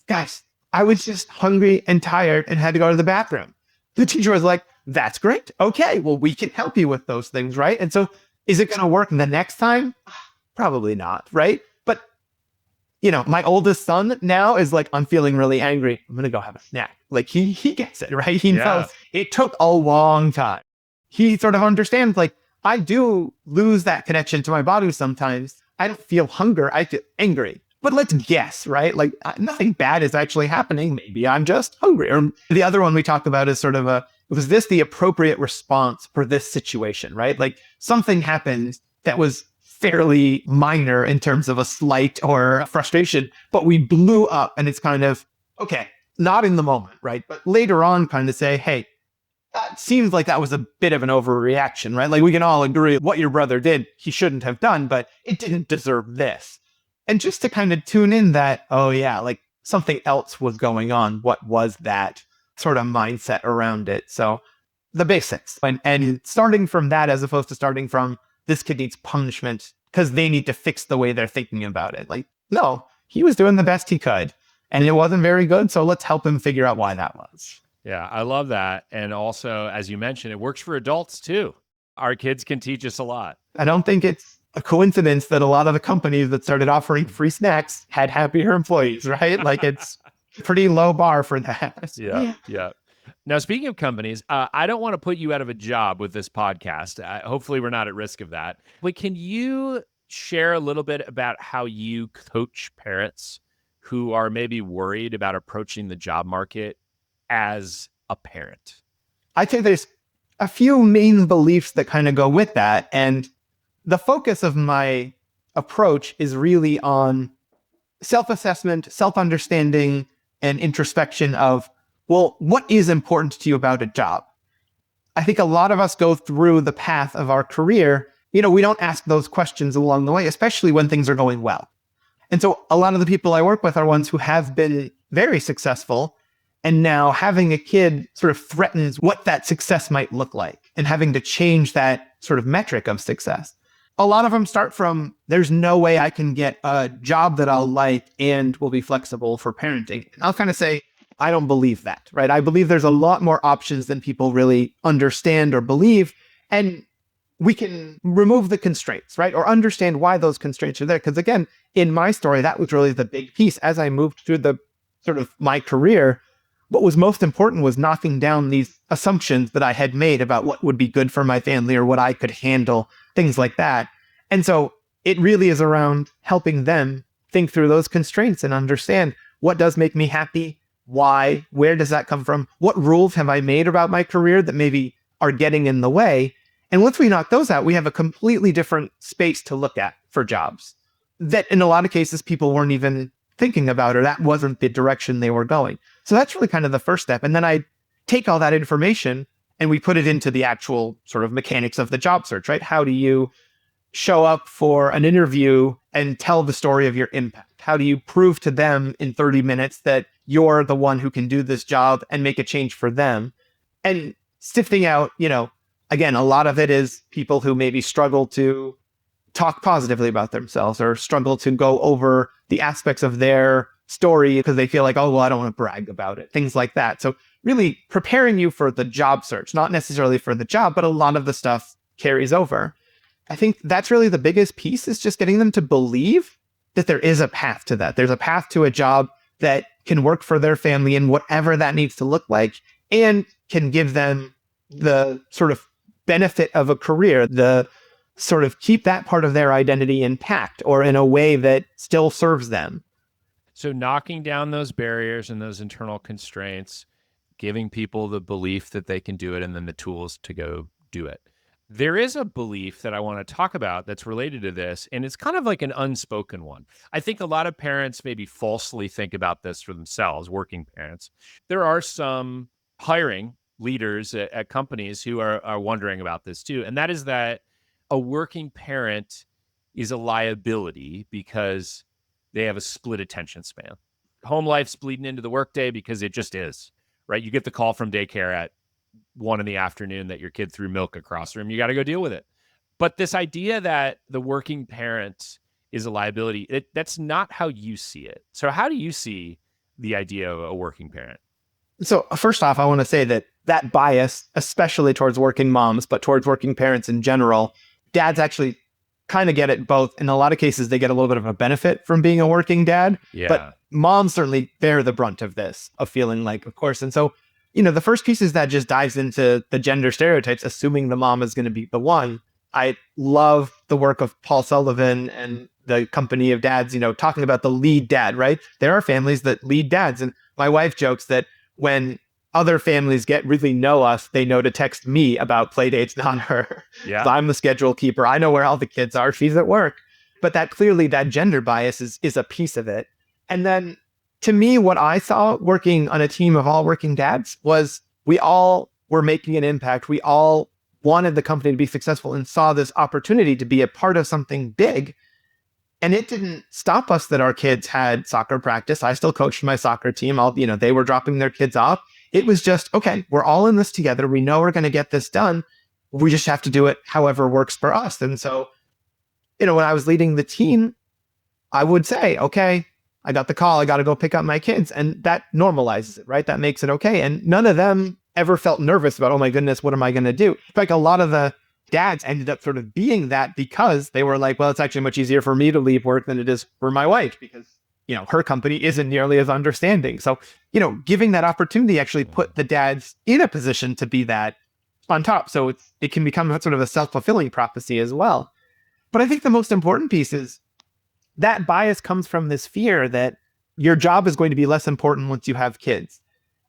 guys, I was just hungry and tired and had to go to the bathroom. The teacher was like, that's great. Okay, well, we can help you with those things, right? And so is it going to work the next time? Probably not, right? But, my oldest son now is like, I'm feeling really angry. I'm going to go have a snack. Like he gets it, right? He knows it took a long time. He sort of understands, like, I do lose that connection to my body sometimes. I don't feel hunger. I feel angry. But let's guess, right? Like nothing bad is actually happening. Maybe I'm just hungry. Or the other one we talked about is sort of was this the appropriate response for this situation, right? Like something happened that was fairly minor in terms of a slight or frustration, but we blew up and it's kind of, okay, not in the moment, right? But later on kind of say, hey, that seems like that was a bit of an overreaction, right? Like we can all agree what your brother did, he shouldn't have done, but it didn't deserve this. And just to kind of tune in that, oh yeah, like something else was going on. What was that sort of mindset around it? So the basics and starting from that, as opposed to starting from this kid needs punishment because they need to fix the way they're thinking about it. Like, no, he was doing the best he could and it wasn't very good. So let's help him figure out why that was. Yeah, I love that. And also, as you mentioned, it works for adults too. Our kids can teach us a lot. I don't think it's a coincidence that a lot of the companies that started offering free snacks had happier employees, right? Like it's pretty low bar for that. Yeah. Now, speaking of companies, I don't want to put you out of a job with this podcast. Hopefully we're not at risk of that. But can you share a little bit about how you coach parents who are maybe worried about approaching the job market as a parent? I think there's a few main beliefs that kind of go with that. And the focus of my approach is really on self-assessment, self-understanding, and introspection of, well, what is important to you about a job? I think a lot of us go through the path of our career. We don't ask those questions along the way, especially when things are going well. And so a lot of the people I work with are ones who have been very successful, and now having a kid sort of threatens what that success might look like and having to change that sort of metric of success. A lot of them start from, there's no way I can get a job that I'll like and will be flexible for parenting. And I'll kind of say, I don't believe that, right? I believe there's a lot more options than people really understand or believe. And we can remove the constraints, right? Or understand why those constraints are there. Because again, in my story, that was really the big piece. As I moved through the sort of my career, what was most important was knocking down these assumptions that I had made about what would be good for my family or what I could handle, things like that. And so it really is around helping them think through those constraints and understand what does make me happy, why, where does that come from, what rules have I made about my career that maybe are getting in the way. And once we knock those out, we have a completely different space to look at for jobs that in a lot of cases people weren't even thinking about, or that wasn't the direction they were going. So that's really kind of the first step. And then I take all that information and we put it into the actual sort of mechanics of the job search, right? How do you show up for an interview and tell the story of your impact? How do you prove to them in 30 minutes that you're the one who can do this job and make a change for them? And sifting out, again, a lot of it is people who maybe struggle to talk positively about themselves or struggle to go over the aspects of their story because they feel like, oh, well, I don't want to brag about it, things like that. So really preparing you for the job search, not necessarily for the job, but a lot of the stuff carries over. I think that's really the biggest piece, is just getting them to believe that there is a path to that. There's a path to a job that can work for their family and whatever that needs to look like, and can give them the sort of benefit of a career, the sort of keep that part of their identity intact or in a way that still serves them. So knocking down those barriers and those internal constraints, giving people the belief that they can do it and then the tools to go do it. There is a belief that I want to talk about that's related to this, and it's kind of like an unspoken one. I think a lot of parents maybe falsely think about this for themselves, working parents. There are some hiring leaders at companies who are wondering about this too, and that is that a working parent is a liability because they have a split attention span. Home life's bleeding into the workday because it just is, right? You get the call from daycare at 1 PM that your kid threw milk across the room. You got to go deal with it. But this idea that the working parent is a liability, that's not how you see it. So how do you see the idea of a working parent? So first off, I want to say that bias, especially towards working moms, but towards working parents in general, dads actually kind of get it both. In a lot of cases, they get a little bit of a benefit from being a working dad. Yeah. But moms certainly bear the brunt of this, of feeling like, of course. And so, the first piece is that just dives into the gender stereotypes, assuming the mom is going to be the one. I love the work of Paul Sullivan and the company of dads, talking about the lead dad, right? There are families that lead dads. And my wife jokes that when other families really know us, they know to text me about play dates, not her. Yeah. So I'm the schedule keeper. I know where all the kids are. She's at work. But that clearly, that gender bias is a piece of it. And then to me, what I saw working on a team of all working dads was we all were making an impact. We all wanted the company to be successful and saw this opportunity to be a part of something big. And it didn't stop us that our kids had soccer practice. I still coached my soccer team. They were dropping their kids off. It was just, okay, we're all in this together. We know we're going to get this done. We just have to do it however works for us. And so, when I was leading the team, I would say, okay, I got the call. I got to go pick up my kids. And that normalizes it, right? That makes it okay. And none of them ever felt nervous about, oh my goodness, what am I going to do? In fact, a lot of the dads ended up sort of being that because they were like, well, it's actually much easier for me to leave work than it is for my wife because, her company isn't nearly as understanding. So, giving that opportunity actually put the dads in a position to be that on top. So it can become sort of a self-fulfilling prophecy as well. But I think the most important piece is that bias comes from this fear that your job is going to be less important once you have kids.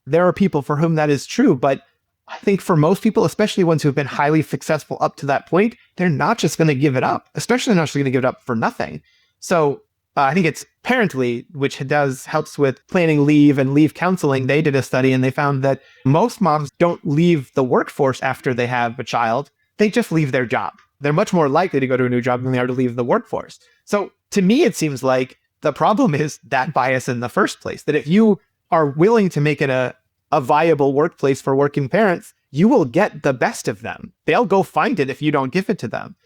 There are people for whom that is true, but I think for most people, especially ones who have been highly successful up to that point, they're not just going to give it up, especially not just going to give it up for nothing. So I think it's Parently, which helps with planning leave and leave counseling. They did a study and they found that most moms don't leave the workforce after they have a child. They just leave their job. They're much more likely to go to a new job than they are to leave the workforce. So to me, it seems like the problem is that bias in the first place, that if you are willing to make it a viable workplace for working parents, you will get the best of them. They'll go find it if you don't give it to them.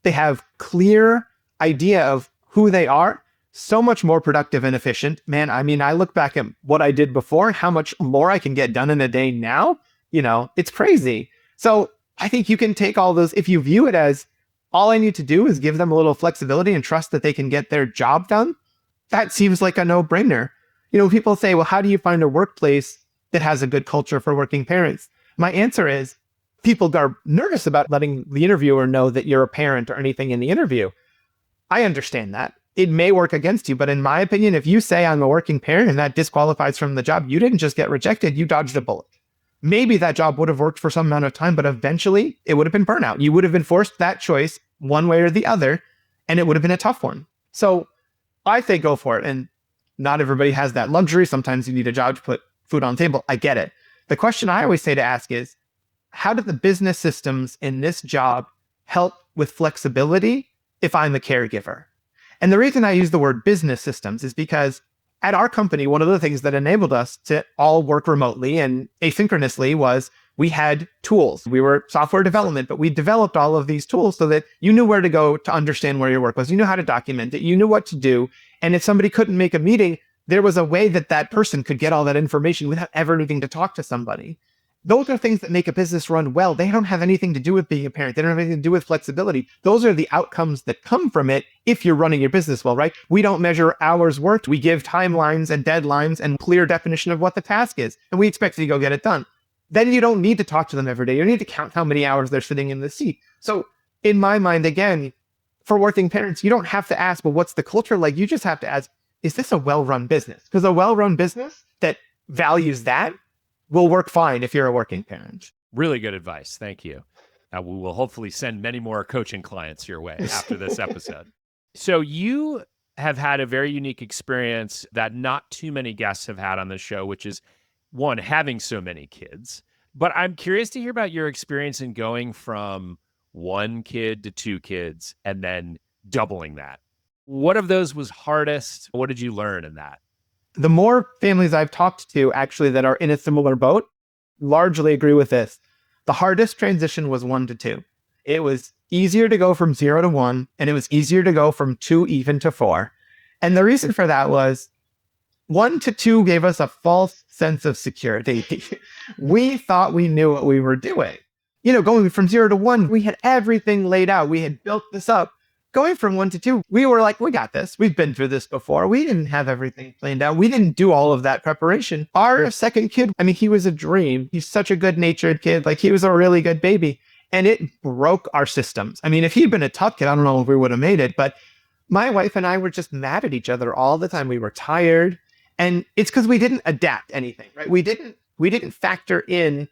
They have clear idea of who they are, so much more productive and efficient. Man, I mean, I look back at what I did before, how much more I can get done in a day now, it's crazy. So I think you can take all those, if you view it as all I need to do is give them a little flexibility and trust that they can get their job done, that seems like a no-brainer. People say, well, how do you find a workplace that has a good culture for working parents? My answer is people are nervous about letting the interviewer know that you're a parent or anything in the interview. I understand that. It may work against you, but in my opinion, if you say I'm a working parent and that disqualifies from the job, you didn't just get rejected, you dodged a bullet. Maybe that job would have worked for some amount of time, but eventually it would have been burnout. You would have been forced that choice one way or the other, and it would have been a tough one. So I say go for it. And not everybody has that luxury. Sometimes you need a job to put food on the table. I get it. The question I always say to ask is, how do the business systems in this job help with flexibility if I'm the caregiver? And the reason I use the word business systems is because at our company, one of the things that enabled us to all work remotely and asynchronously was we had tools. We were software development, but we developed all of these tools so that you knew where to go to understand where your work was. You knew how to document it. You knew what to do. And if somebody couldn't make a meeting, there was a way that that person could get all that information without ever needing to talk to somebody. Those are things that make a business run well. They don't have anything to do with being a parent. They don't have anything to do with flexibility. Those are the outcomes that come from it if you're running your business well, right? We don't measure hours worked. We give timelines and deadlines and clear definition of what the task is, and we expect you to go get it done. Then you don't need to talk to them every day. You don't need to count how many hours they're sitting in the seat. So in my mind, again, for working parents, you don't have to ask, well, what's the culture like? You just have to ask, is this a well-run business? Because a well-run business that values that will work fine if you're a working parent. Really good advice. Thank you. We will hopefully send many more coaching clients your way after this episode. So you have had a very unique experience that not too many guests have had on the show, which is one, having so many kids. But I'm curious to hear about your experience in going from one kid to two kids and then doubling that. What of those was hardest? What did you learn in that? The more families I've talked to actually that are in a similar boat largely agree with this. The hardest transition was 1 to 2. It was easier to go from 0 to 1, and it was easier to go from 2 even to 4. And the reason for that was 1 to 2 gave us a false sense of security. We thought we knew what we were doing. Going from 0 to 1, we had everything laid out. We had built this up. Going from 1 to 2, we were like, we got this. We've been through this before. We didn't have everything planned out. We didn't do all of that preparation. Our second kid, he was a dream. He's such a good-natured kid. He was a really good baby. And it broke our systems. If he'd been a tough kid, I don't know if we would have made it. But my wife and I were just mad at each other all the time. We were tired. And it's because we didn't adapt anything, right? We didn't factor in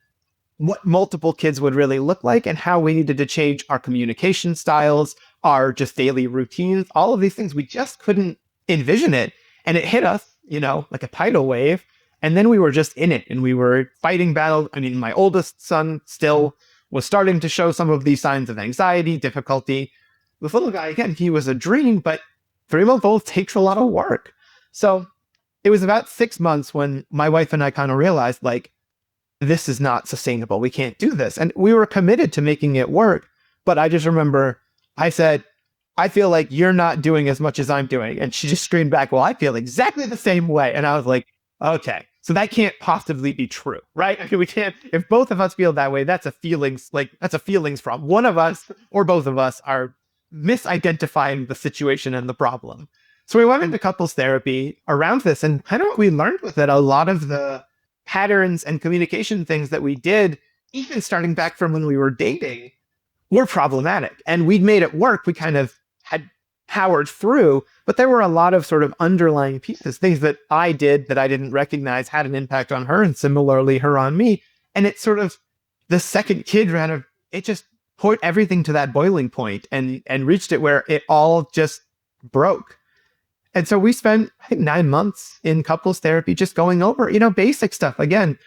what multiple kids would really look like and how we needed to change our communication styles, our just daily routines, all of these things. We just couldn't envision it. And it hit us, like a tidal wave. And then we were just in it and we were fighting battle. My oldest son still was starting to show some of these signs of anxiety, difficulty. The little guy, again, he was a dream, but 3-month-old takes a lot of work. So it was about 6 months when my wife and I kind of realized, this is not sustainable. We can't do this. And we were committed to making it work. But I just remember I said, I feel like you're not doing as much as I'm doing. And she just screamed back, well, I feel exactly the same way. And I was like, okay, so that can't possibly be true, right? We can't, if both of us feel that way, that's a feelings problem. One of us or both of us are misidentifying the situation and the problem. So we went into couples therapy around this, and kind of what we learned with it, a lot of the patterns and communication things that we did, even starting back from when we were dating, were problematic. And we'd made it work. We kind of had powered through. But there were a lot of sort of underlying pieces, things that I did that I didn't recognize had an impact on her, and similarly her on me. And it's sort of the second kid it just put everything to that boiling point and reached it where it all just broke. And so we spent, I think, 9 months in couples therapy just going over, basic stuff. Again,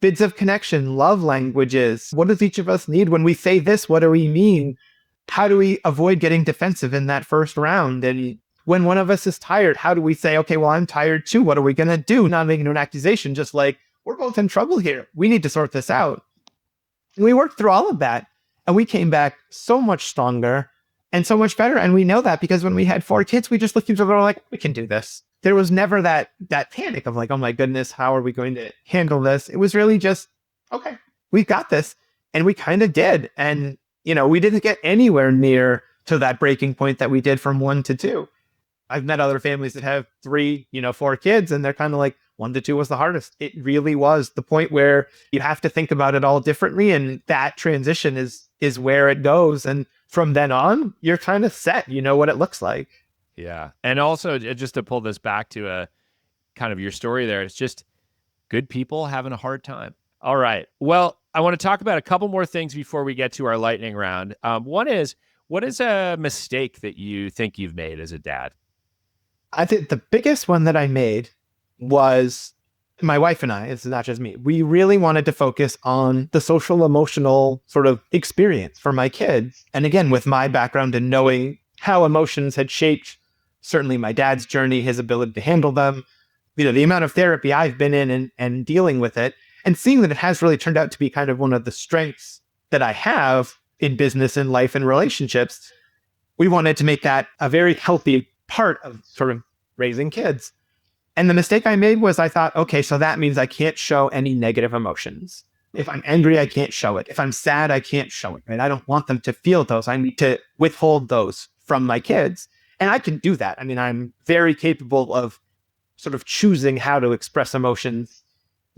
bids of connection, love languages. What does each of us need? When we say this, what do we mean? How do we avoid getting defensive in that first round? And when one of us is tired, how do we say, okay, well, I'm tired too. What are we going to do? Not making an accusation, just like, we're both in trouble here. We need to sort this out. And we worked through all of that. And we came back so much stronger and so much better. And we know that because when we had 4 kids, we just looked at each other like, we can do this. There was never that panic of like, oh my goodness, how are we going to handle this? It was really just, okay, we got this. And we kind of did. And, we didn't get anywhere near to that breaking point that we did from 1 to 2. I've met other families that have 3, 4 kids, and they're kind of like, 1 to 2 was the hardest. It really was the point where you have to think about it all differently. And that transition is where it goes. And from then on, you're kind of set. You know what it looks like. Yeah. And also, just to pull this back to a kind of your story there, it's just good people having a hard time. All right. Well, I want to talk about a couple more things before we get to our lightning round. One is, what is a mistake that you think you've made as a dad? I think the biggest one that I made was my wife and I, it's not just me, we really wanted to focus on the social emotional sort of experience for my kids. And again, with my background and knowing how emotions had shaped certainly my dad's journey, his ability to handle them, the amount of therapy I've been in and dealing with it, and seeing that it has really turned out to be kind of one of the strengths that I have in business and life and relationships. We wanted to make that a very healthy part of sort of raising kids. And the mistake I made was I thought, okay, so that means I can't show any negative emotions. If I'm angry, I can't show it. If I'm sad, I can't show it, right? I don't want them to feel those. I need to withhold those from my kids. And I can do that. I mean, I'm very capable of sort of choosing how to express emotions,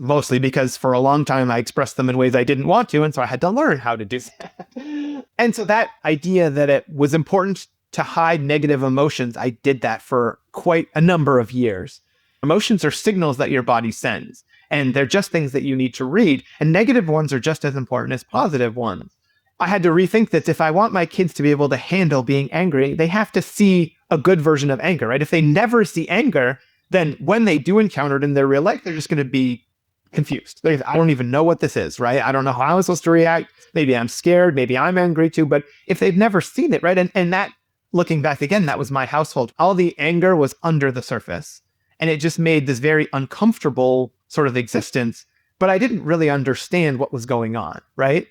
mostly because for a long time I expressed them in ways I didn't want to. And so I had to learn how to do that. And so that idea that it was important to hide negative emotions, I did that for quite a number of years. Emotions are signals that your body sends, and they're just things that you need to read. And negative ones are just as important as positive ones. I had to rethink that if I want my kids to be able to handle being angry, they have to see a good version of anger, right? If they never see anger, then when they do encounter it in their real life, they're just going to be confused. I don't even know what this is, right? I don't know how I'm supposed to react. Maybe I'm scared. Maybe I'm angry too. But if they've never seen it, right? And that, looking back again, that was my household. All the anger was under the surface. And it just made this very uncomfortable sort of existence, but I didn't really understand what was going on, right?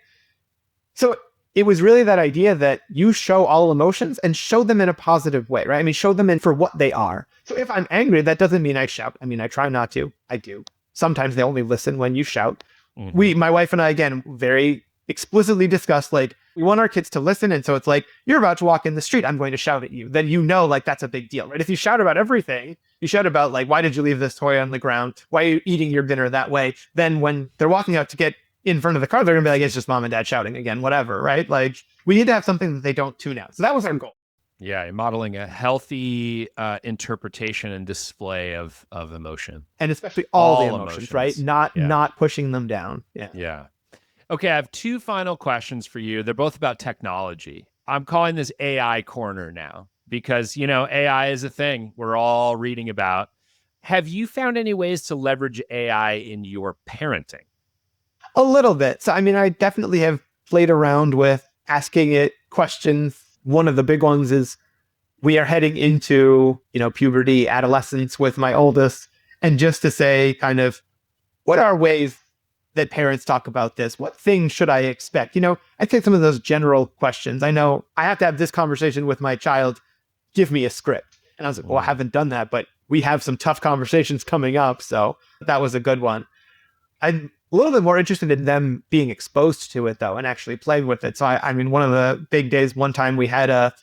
So it was really that idea that you show all emotions and show them in a positive way, right? I mean, show them in for what they are. So if I'm angry, that doesn't mean I shout. I mean, I try not to. I do. Sometimes they only listen when you shout. Mm-hmm. My wife and I, again, very explicitly discussed, like, we want our kids to listen. And so it's like, you're about to walk in the street, I'm going to shout at you. Then like, that's a big deal, right? If you shout about everything, you shout about like, why did you leave this toy on the ground? Why are you eating your dinner that way? Then when they're walking out to get in front of the car, they're gonna be like, it's just mom and dad shouting again, whatever, right? Like, we need to have something that they don't tune out. So that was our goal. Yeah, you're modeling a healthy interpretation and display of emotion. And especially all the emotions, right? Not pushing them down. Yeah. Okay, I have 2 final questions for you. They're both about technology. I'm calling this AI Corner now because, AI is a thing we're all reading about. Have you found any ways to leverage AI in your parenting? A little bit. So, I mean, I definitely have played around with asking it questions. One of the big ones is we are heading into, puberty, adolescence with my oldest. And just to say kind of, what are ways that parents talk about this? What things should I expect? I'd say some of those general questions. I know I have to have this conversation with my child. Give me a script. And I was like, well, I haven't done that, but we have some tough conversations coming up. So that was a good one. I'm a little bit more interested in them being exposed to it, though, and actually playing with it. So, I mean, one of the big days, one time we had a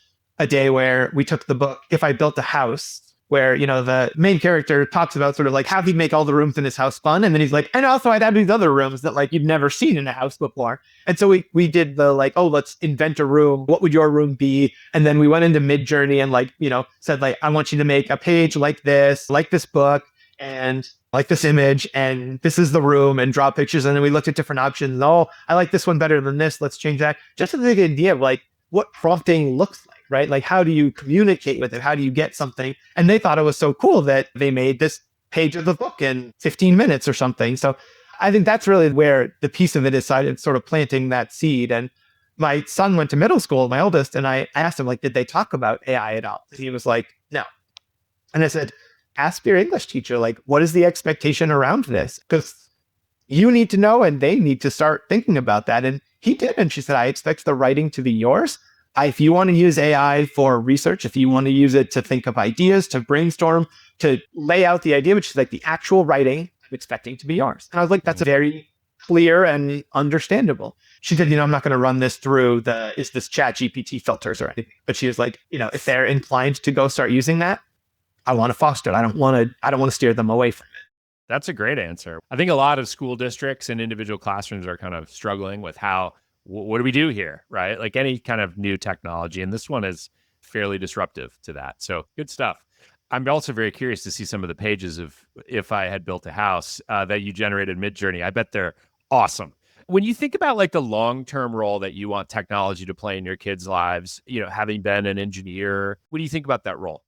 day where we took the book, If I Built a House, where, the main character talks about sort of like how he'd make all the rooms in his house fun. And then he's like, and also I'd add these other rooms that like you've never seen in a house before. And so we did the like, oh, let's invent a room. What would your room be? And then we went into Midjourney and like, said like, I want you to make a page like this book and like this image, and this is the room, and draw pictures. And then we looked at different options. Oh, I like this one better than this. Let's change that. Just to the idea of like what prompting looks like. Right? Like, how do you communicate with it? How do you get something? And they thought it was so cool that they made this page of the book in 15 minutes or something. So I think that's really where the piece of it is sort of planting that seed. And my son went to middle school, my oldest, and I asked him, like, did they talk about AI at all? And he was like, no. And I said, ask your English teacher, like, what is the expectation around this? Because you need to know and they need to start thinking about that. And he did. And she said, I expect the writing to be yours. If you want to use AI for research, if you want to use it to think of ideas, to brainstorm, to lay out the idea, which is like the actual writing, I'm expecting to be yours. And I was like, that's very clear and understandable. She said, I'm not going to run this through is this chat GPT filters or anything. But she was like, if they're inclined to go start using that, I want to foster it. I don't want to steer them away from it. That's a great answer. I think a lot of school districts and individual classrooms are kind of struggling with what do we do here, right? Like any kind of new technology. And this one is fairly disruptive to that. So good stuff. I'm also very curious to see some of the pages of If I Had Built a House that you generated Midjourney. I bet they're awesome. When you think about like the long-term role that you want technology to play in your kids' lives, having been an engineer, what do you think about that role?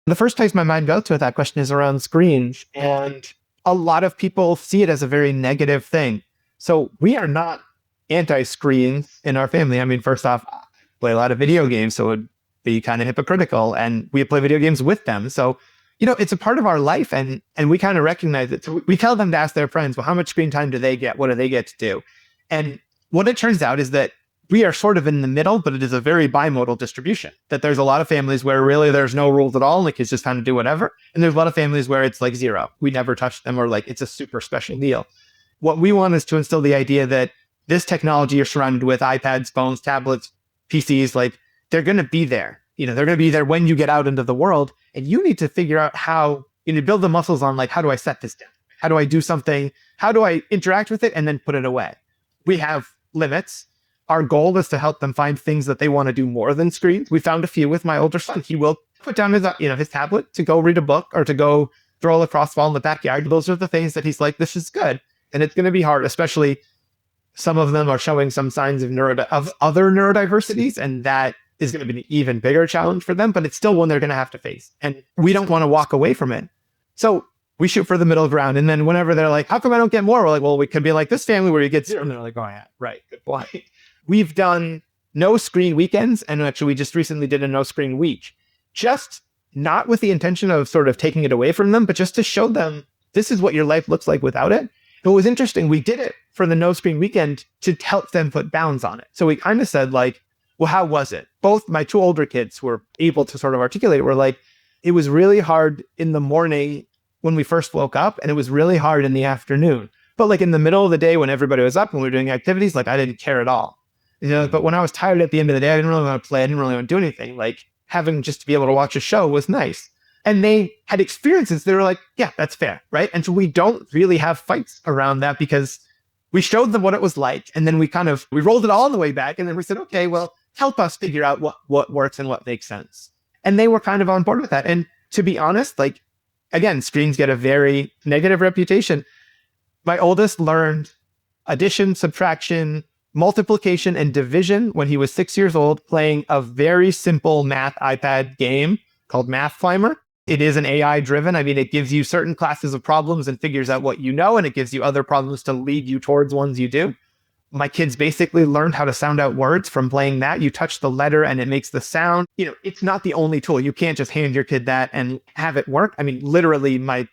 The first place my mind goes to with that question is around screens. And a lot of people see it as a very negative thing. So we are not anti-screens in our family. I mean, first off, I play a lot of video games, so it would be kind of hypocritical. And we play video games with them. So, it's a part of our life and we kind of recognize it. So we tell them to ask their friends, well, how much screen time do they get? What do they get to do? And what it turns out is that we are sort of in the middle, but it is a very bimodal distribution. That there's a lot of families where really there's no rules at all, and the kids just kind of do whatever. And there's a lot of families where it's like zero. We never touch them, or like it's a super special deal. What we want is to instill the idea that this technology you're surrounded with, iPads, phones, tablets, PCs, like they're going to be there. They're going to be there when you get out into the world, and you need to figure out how, build the muscles on like, how do I set this down? How do I do something? How do I interact with it and then put it away? We have limits. Our goal is to help them find things that they want to do more than screens. We found a few with my older son. He will put down his tablet to go read a book or to go throw a lacrosse ball in the backyard. Those are the things that he's like, this is good. And it's going to be hard, especially some of them are showing some signs of other neurodiversities, and that is going to be an even bigger challenge for them, but it's still one they're going to have to face. And we don't want to walk away from it. So we shoot for the middle ground. And then whenever they're like, how come I don't get more? We're like, well, we could be like this family where you get zero. And they're like, oh yeah, right, good point. We've done no screen weekends. And actually we just recently did a no screen week, just not with the intention of sort of taking it away from them, but just to show them this is what your life looks like without it. And what was interesting, we did it for the no screen weekend to help them put bounds on it. So we kind of said like, well, how was it? Both my two older kids who were able to sort of articulate it were like, it was really hard in the morning when we first woke up, and it was really hard in the afternoon. But like in the middle of the day when everybody was up and we were doing activities, like I didn't care at all. But when I was tired at the end of the day, I didn't really want to play. I didn't really want to do anything. Like having just to be able to watch a show was nice. And they had experiences that were like, yeah, that's fair, right? And so we don't really have fights around that because we showed them what it was like. And then we rolled it all the way back. And then we said, okay, well, help us figure out what works and what makes sense. And they were kind of on board with that. And to be honest, like, again, screens get a very negative reputation. My oldest learned addition, subtraction, multiplication, and division when he was 6 years old, playing a very simple math iPad game called Math Climber. It is an AI driven. I mean, it gives you certain classes of problems and figures out what you know, and it gives you other problems to lead you towards ones you do. My kids basically learned how to sound out words from playing that. You touch the letter and it makes the sound. It's not the only tool. You can't just hand your kid that and have it work. I mean, literally, my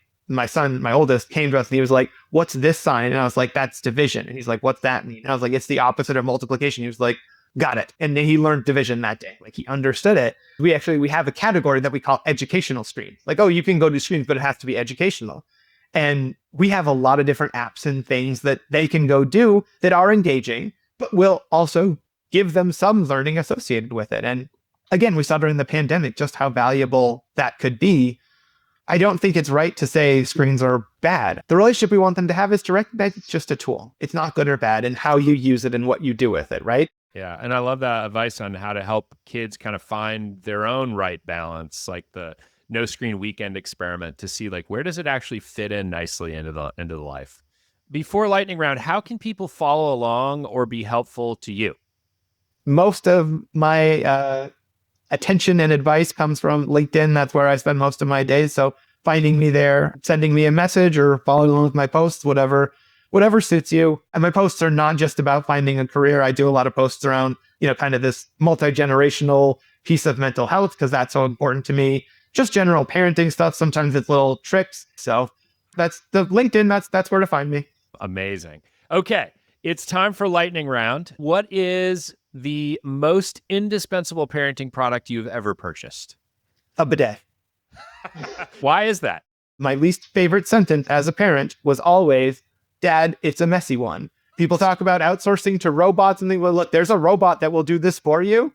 son, my oldest, came to us and he was like, what's this sign? And I was like, that's division. And he's like, what's that mean? And I was like, it's the opposite of multiplication. He was like, got it. And then he learned division that day. Like he understood it. We have a category that we call educational screens. Like, oh, you can go to screens, but it has to be educational. And we have a lot of different apps and things that they can go do that are engaging, but will also give them some learning associated with it. And again, we saw during the pandemic just how valuable that could be. I don't think it's right to say screens are bad. The relationship we want them to have is to recognize it's just a tool. It's not good or bad, and how you use it and what you do with it, right? Yeah. And I love that advice on how to help kids kind of find their own right balance, like the no screen weekend experiment to see like where does it actually fit in nicely into the life. Before lightning round, how can people follow along or be helpful to you? Most of my attention and advice comes from LinkedIn. That's where I spend most of my days. So finding me there, sending me a message or following along with my posts, whatever suits you. And my posts are not just about finding a career. I do a lot of posts around, kind of this multi-generational piece of mental health because that's so important to me. Just general parenting stuff. Sometimes it's little tricks. So that's the LinkedIn. That's where to find me. Amazing. Okay. It's time for lightning round. What is the most indispensable parenting product you've ever purchased? A bidet. Why is that? My least favorite sentence as a parent was always, Dad, it's a messy one. People talk about outsourcing to robots and they will look, there's a robot that will do this for you.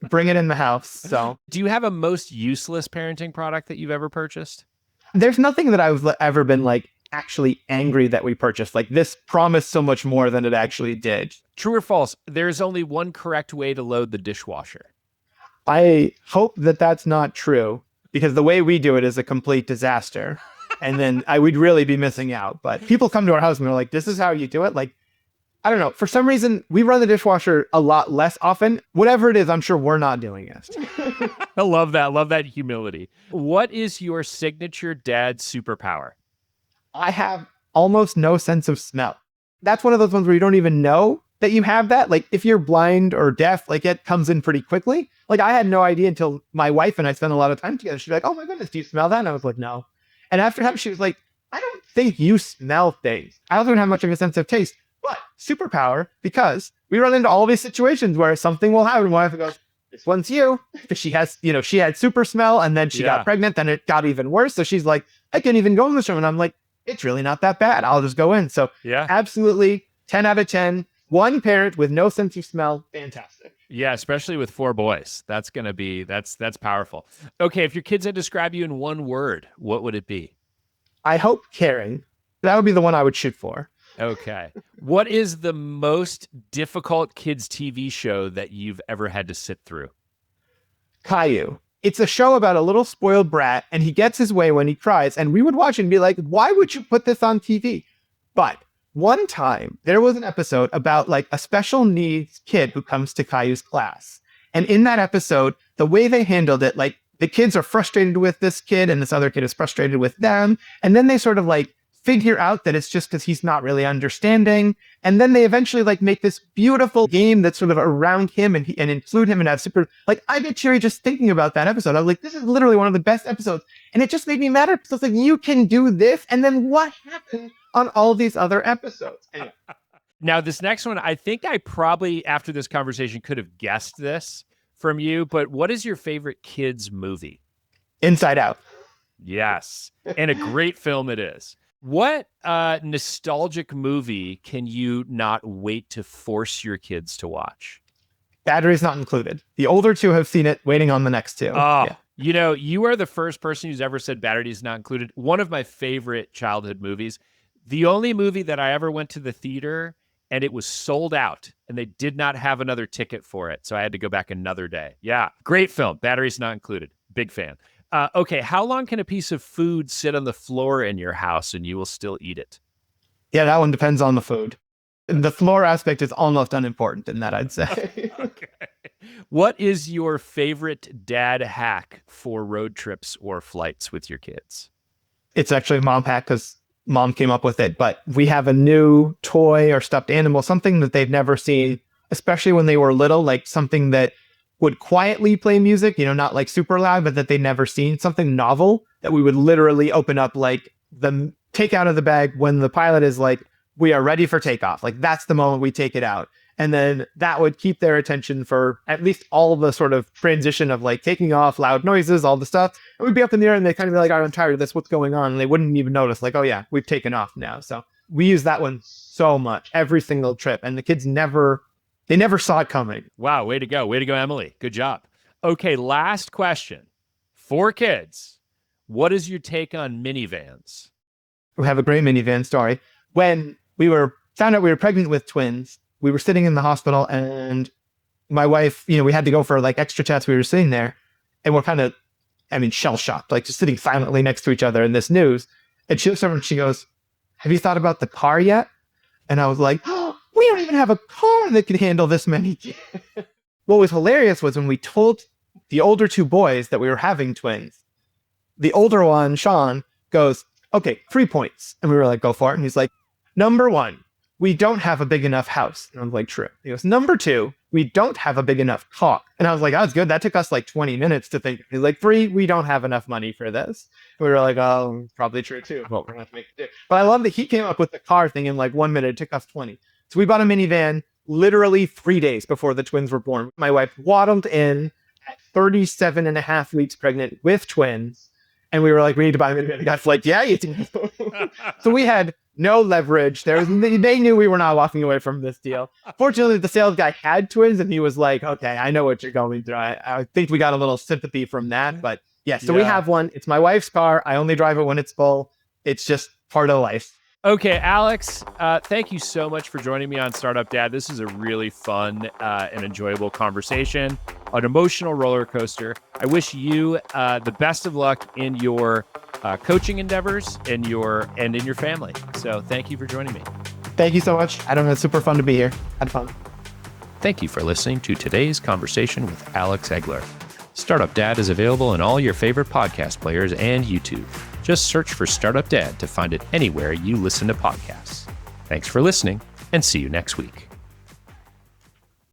Bring it in the house. So, do you have a most useless parenting product that you've ever purchased? There's nothing that I've ever been like actually angry that we purchased. Like this promised so much more than it actually did. True or false? There's only one correct way to load the dishwasher. I hope that that's not true because the way we do it is a complete disaster. And then I would really be missing out. But people come to our house and they're like, this is how you do it? Like, I don't know. For some reason, we run the dishwasher a lot less often. Whatever it is, I'm sure we're not doing it. I love that. Love that humility. What is your signature dad superpower? I have almost no sense of smell. That's one of those ones where you don't even know that you have that. Like if you're blind or deaf, like it comes in pretty quickly. Like I had no idea until my wife and I spent a lot of time together. She's like, oh my goodness, do you smell that? And I was like, no. And after that, she was like, I don't think you smell things. I also don't have much of a sense of taste, but superpower, because we run into all these situations where something will happen. My wife goes, this one's you. Because she has, she had super smell and then she got pregnant. Then it got even worse. So she's like, I can't even go in this room. And I'm like, it's really not that bad. I'll just go in. So absolutely 10 out of 10. One parent with no sense of smell. Fantastic. Yeah, especially with 4 boys. That's going to be, that's powerful. Okay, if your kids had to describe you in one word, what would it be? I hope caring. That would be the one I would shoot for. Okay. What is the most difficult kids TV show that you've ever had to sit through? Caillou. It's a show about a little spoiled brat, and he gets his way when he cries, and we would watch it and be like, why would you put this on TV? But one time, there was an episode about like a special needs kid who comes to Caillou's class. And in that episode, the way they handled it, like the kids are frustrated with this kid and this other kid is frustrated with them. And then they sort of like figure out that it's just because he's not really understanding. And then they eventually like make this beautiful game that's sort of around him and include him and have super, like I get cheery just thinking about that episode. I was like, this is literally one of the best episodes. And it just made me mad at it. It's like, you can do this. And then what happened on all these other episodes? Anyway. Now, this next one, I think I probably, after this conversation, could have guessed this from you, but what is your favorite kids movie? Inside Out. Yes. And a great film it is. What nostalgic movie can you not wait to force your kids to watch? Batteries Not Included. The older two have seen it, waiting on the next two. Oh, yeah. You are the first person who's ever said Batteries Not Included. One of my favorite childhood movies. The only movie that I ever went to the theater and it was sold out and they did not have another ticket for it. So I had to go back another day. Yeah. Great film. Batteries Not Included. Big fan. Okay, how long can a piece of food sit on the floor in your house and you will still eat it? Yeah, that one depends on the food. The floor aspect is almost unimportant in that, I'd say. Okay. What is your favorite dad hack for road trips or flights with your kids? It's actually a mom hack because mom came up with it, but we have a new toy or stuffed animal, something that they've never seen, especially when they were little, like something that would quietly play music, not like super loud, but that they'd never seen, something novel that we would literally open up, like the take out of the bag when the pilot is like, we are ready for takeoff. Like that's the moment we take it out. And then that would keep their attention for at least all the sort of transition of like taking off, loud noises, all the stuff. And we'd be up in the air and they kind of be like, I'm tired of this. What's going on? And they wouldn't even notice like, oh yeah, we've taken off now. So we use that one so much every single trip. And the kids never saw it coming. Wow. Way to go. Way to go, Emily. Good job. Okay. Last question. For kids, What is your take on minivans? We have a great minivan story. When we found out we were pregnant with twins, we were sitting in the hospital, and my wife, we had to go for like extra tests. We were sitting there and we're kind of, shell shocked, like just sitting silently next to each other in this news. And she looks over and she goes, "Have you thought about the car yet?" And I was like, "Oh, we don't even have a car that can handle this many kids." What was hilarious was when we told the older two boys that we were having twins, the older one, Sean, goes, "Okay, 3 points." And we were like, "Go for it." And he's like, "Number 1, we don't have a big enough house." And I was like, "True." He goes, "Number 2, we don't have a big enough car." And I was like, "That was good. That took us like 20 minutes to think." He's like, "3, we don't have enough money for this." And we were like, "Oh, probably true too. Well, we're going to have to make it do." But I love that he came up with the car thing in like 1 minute. It took us 20. So we bought a minivan literally 3 days before the twins were born. My wife waddled in at 37 and a half weeks pregnant with twins. And we were like, "We need to buy a minivan." The guy's like, "Yeah, you do." So we had no leverage. They knew we were not walking away from this deal. Fortunately, the sales guy had twins, and he was like, "Okay, I know what you're going through." I think we got a little sympathy from that. But yeah, so we have one. It's my wife's car. I only drive it when it's full. It's just part of life. Okay, Alex, thank you so much for joining me on Startup Dad. This is a really fun and enjoyable conversation, an emotional roller coaster. I wish you the best of luck in your coaching endeavors and in your family. So thank you for joining me. Thank you so much. Adam, it's super fun to be here. Had fun. Thank you for listening to today's conversation with Alex Egeler. Startup Dad is available in all your favorite podcast players and YouTube. Just search for Startup Dad to find it anywhere you listen to podcasts. Thanks for listening, and see you next week.